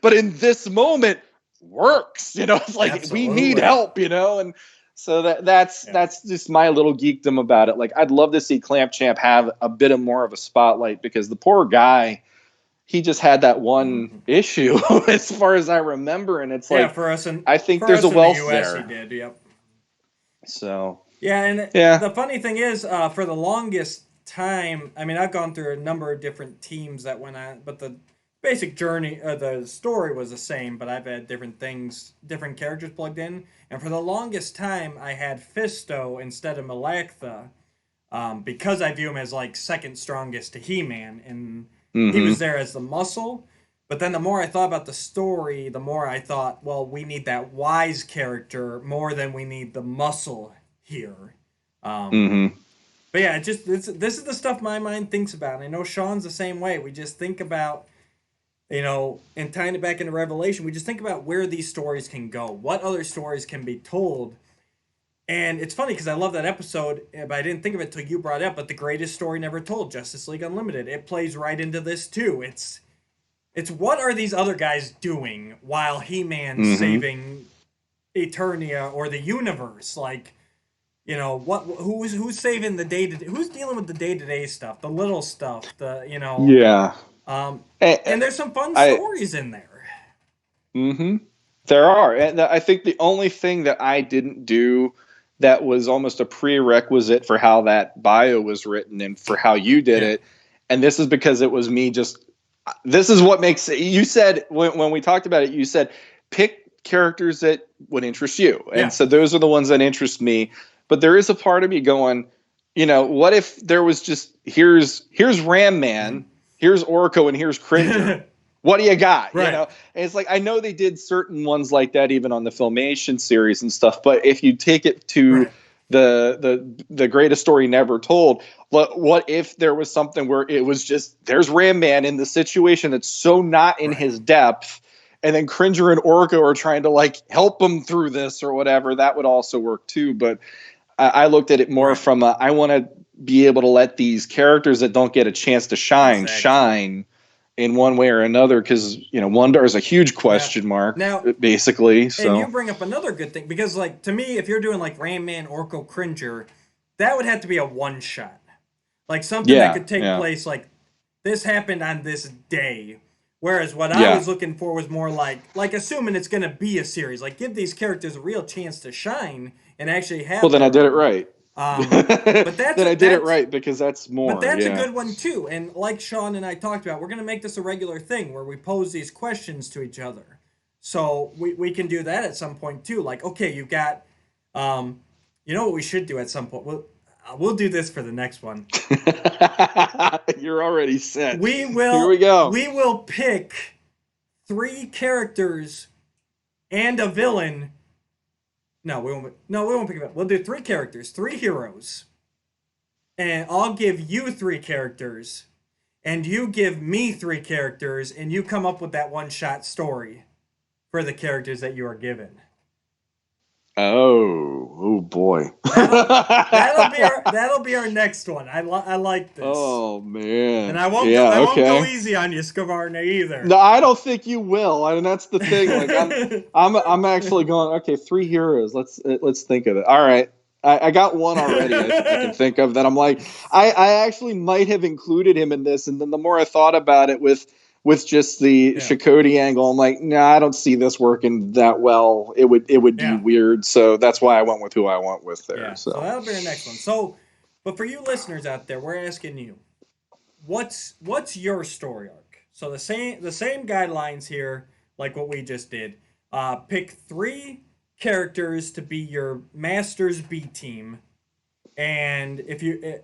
but in this moment works, it's like, Absolutely. We need help, and so that's just my little geekdom about it. Like, I'd love to see Clamp Champ have a bit of more of a spotlight, because the poor guy, he just had that one issue as far as I remember. And it's for us, I think there's a wealth there. He did, yep. So the funny thing is, for the longest time, I mean, I've gone through a number of different teams that went on, but the basic journey, the story was the same, but I've had different characters plugged in. And for the longest time, I had Fisto instead of Malakatha, because I view him as like second strongest to He-Man, and he was there as the muscle. But then the more I thought about the story, the more I thought, well, we need that wise character more than we need the muscle here. But yeah, this is the stuff my mind thinks about. And I know Sean's the same way. We just think about, and tying it back into Revelation, we just think about where these stories can go, what other stories can be told. And it's funny because I love that episode, but I didn't think of it till you brought it up. But the greatest story never told, Justice League Unlimited, it plays right into this too. It's what are these other guys doing while He-Man's saving Eternia or the universe? Like, who's saving the day to day? Who's dealing with the day to day stuff, the little stuff, and there's some fun stories in there. There are, and I think the only thing that I didn't do that was almost a prerequisite for how that bio was written and for how you did it, and this is because it was me just this is what makes it. You said when we talked about it, you said pick characters that would interest you, and so those are the ones that interest me. But there is a part of me going, what if there was just here's Ram Man, here's Orko, and here's Cringer. What do you got? Right. And it's like, I know they did certain ones like that even on the Filmation series and stuff, but if you take it to the greatest story never told, what if there was something where it was just there's Ram Man in the situation that's so not in his depth, and then Cringer and Orko are trying to like help him through this or whatever? That would also work too. But I looked at it more from I want to be able to let these characters that don't get a chance to shine in one way or another, because Wonder is a huge question mark now, basically. So. And you bring up another good thing, because like to me, if you're doing like Ram Man, Orko, Cringer, that would have to be a one shot, like something that could take place like this happened on this day. Whereas what I was looking for was more like assuming it's going to be a series, like give these characters a real chance to shine and actually have. Well, then I did it right. But then I did it right, because that's more. But that's a good one too. And like Sean and I talked about, we're going to make this a regular thing where we pose these questions to each other. So we can do that at some point too. Like, okay, you've got, what we should do at some point. We'll do this for the next one. You're already set. We will. Here we go. We will pick 3 characters and a villain. No, we won't pick it up. We'll do 3 characters, 3 heroes. And I'll give you 3 characters. And you give me 3 characters. And you come up with that one-shot story for the characters that you are given. Oh boy. That'll be our next one. I like this. Oh man. And I won't go easy on you, Scavarna, either. No, I don't think you will. I mean, that's the thing. Like I'm actually going, okay, 3 heroes. Let's think of it. All right. I got one already I can think of that I'm like, I actually might have included him in this, and then the more I thought about it with just the Chakotay angle, I'm like, nah, I don't see this working that well. It would be weird. So that's why I went with who I went with there. Yeah. So that'll be our next one. So, but for you listeners out there, we're asking you, what's your story arc? So the same guidelines here, like what we just did. Pick 3 characters to be your Masters B team, and if you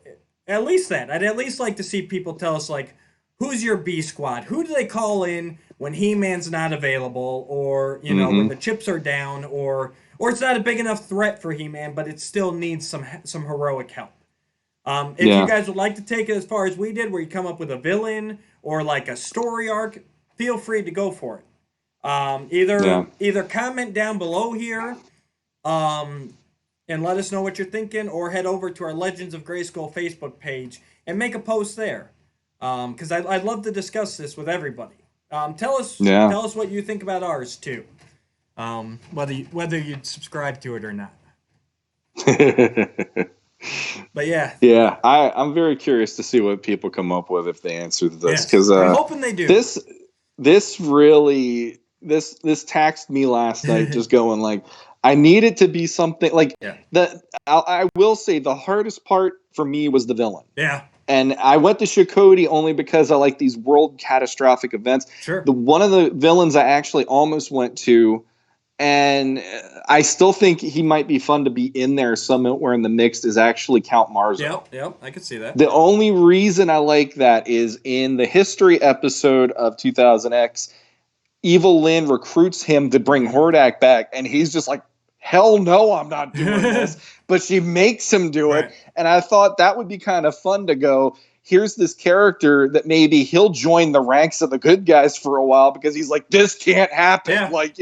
at least that, I'd at least like to see people tell us like, who's your B squad? Who do they call in when He-Man's not available, or when the chips are down, or it's not a big enough threat for He-Man, but it still needs some heroic help. If you guys would like to take it as far as we did, where you come up with a villain or like a story arc, feel free to go for it. Either comment down below here, and let us know what you're thinking, or head over to our Legends of Grayskull Facebook page and make a post there. Because I'd love to discuss this with everybody. Tell us what you think about ours too. Whether you'd subscribe to it or not. But yeah, I'm very curious to see what people come up with if they answer this, because I'm hoping they do. This really taxed me last night, just going like, I need it to be something like that. I will say the hardest part for me was the villain. Yeah. And I went to Chakotay only because I like these world catastrophic events. Sure. One of the villains I actually almost went to, and I still think he might be fun to be in there somewhere in the mix, is actually Count Marzo. Yep, I could see that. The only reason I like that is in the history episode of 2000X, Evil Lynn recruits him to bring Hordak back, and he's just like, hell no, I'm not doing this. But she makes him do it. And I thought that would be kind of fun to go, here's this character that maybe he'll join the ranks of the good guys for a while, because he's like, this can't happen. Yeah. Like,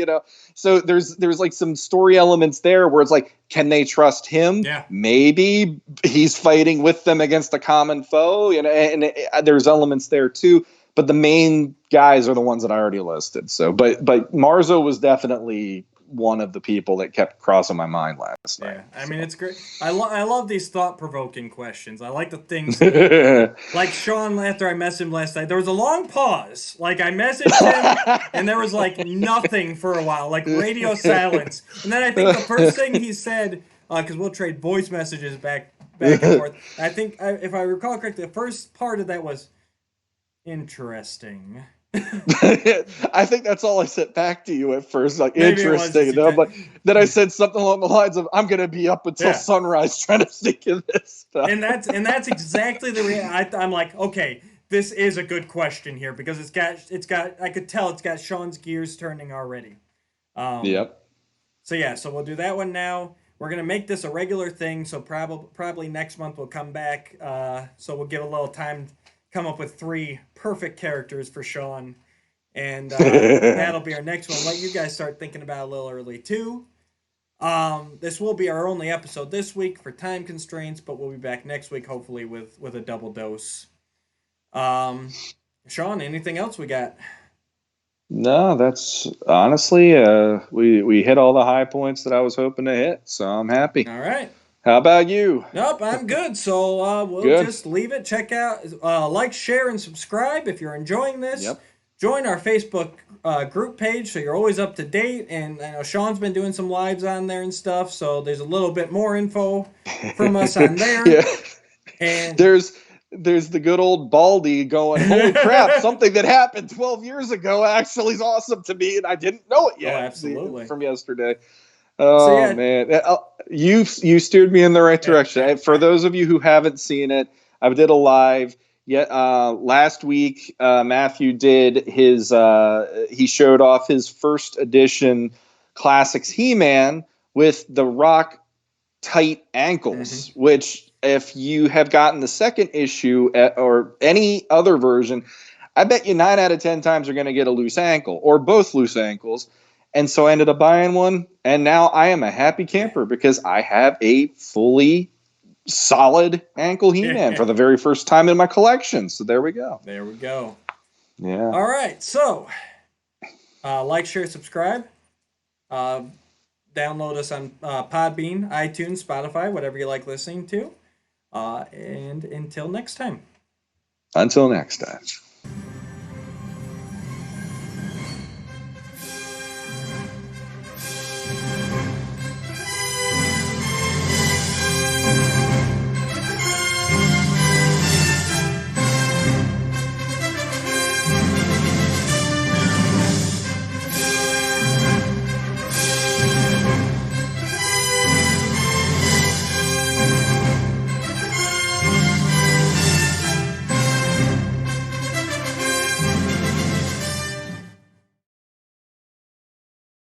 so there's like some story elements there where it's like, can they trust him? Yeah. Maybe he's fighting with them against a common foe, and there's elements there too. But the main guys are the ones that I already listed. So, but Marzo was definitely one of the people that kept crossing my mind last night. Yeah, I mean, it's great. I love these thought-provoking questions. I like the things like Sean, after I messaged him last night, there was a long pause. Like, I messaged him, and there was, like, nothing for a while, like radio silence. And then I think the first thing he said, because we'll trade voice messages back and forth, I think, if I recall correctly, the first part of that was, Interesting. I think that's all I said back to you at first, like Maybe it was interesting. just And then I said something along the lines of, "I'm going to be up until Yeah. sunrise trying to think of this stuff." And that's exactly the I'm like, okay, this is a good question here because it's got I could tell it's got Sean's gears turning already. Yep. So yeah, so we'll do that one now. We're gonna make this a regular thing. So probably next month we'll come back. So we'll give a little time, come up with 3 perfect characters for Sean, and that'll be our next one. Let you guys start thinking about it a little early too. This will be our only episode this week for time constraints, but we'll be back next week hopefully with a double dose. Sean, anything else we got? No, that's honestly, we hit all the high points that I was hoping to hit, so I'm happy. All right. How about you? Nope, I'm good. So we'll Good. just leave it. Check out, like, share, and subscribe if you're enjoying this. Yep. Join our Facebook group page so you're always up to date. And I know Sean's been doing some lives on there and stuff, so there's a little bit more info from us on there. Yeah. And There's the good old Baldy going, holy crap, something that happened 12 years ago actually is awesome to me, and I didn't know it yet. Oh, absolutely. From yesterday. Oh, yeah. man. You steered me in the right direction. For those of you who haven't seen it, I did a live. Last week, Matthew did his, he showed off his first edition Classics He-Man with the rock tight ankles, which if you have gotten the second issue or any other version, I bet you 9 out of 10 times you're going to get a loose ankle or both loose ankles. And so I ended up buying one, and now I am a happy camper because I have a fully solid ankle He-Man for the very first time in my collection. So there we go. There we go. Yeah. All right. So, like, share, subscribe. Download us on Podbean, iTunes, Spotify, whatever you like listening to. And until next time. Until next time.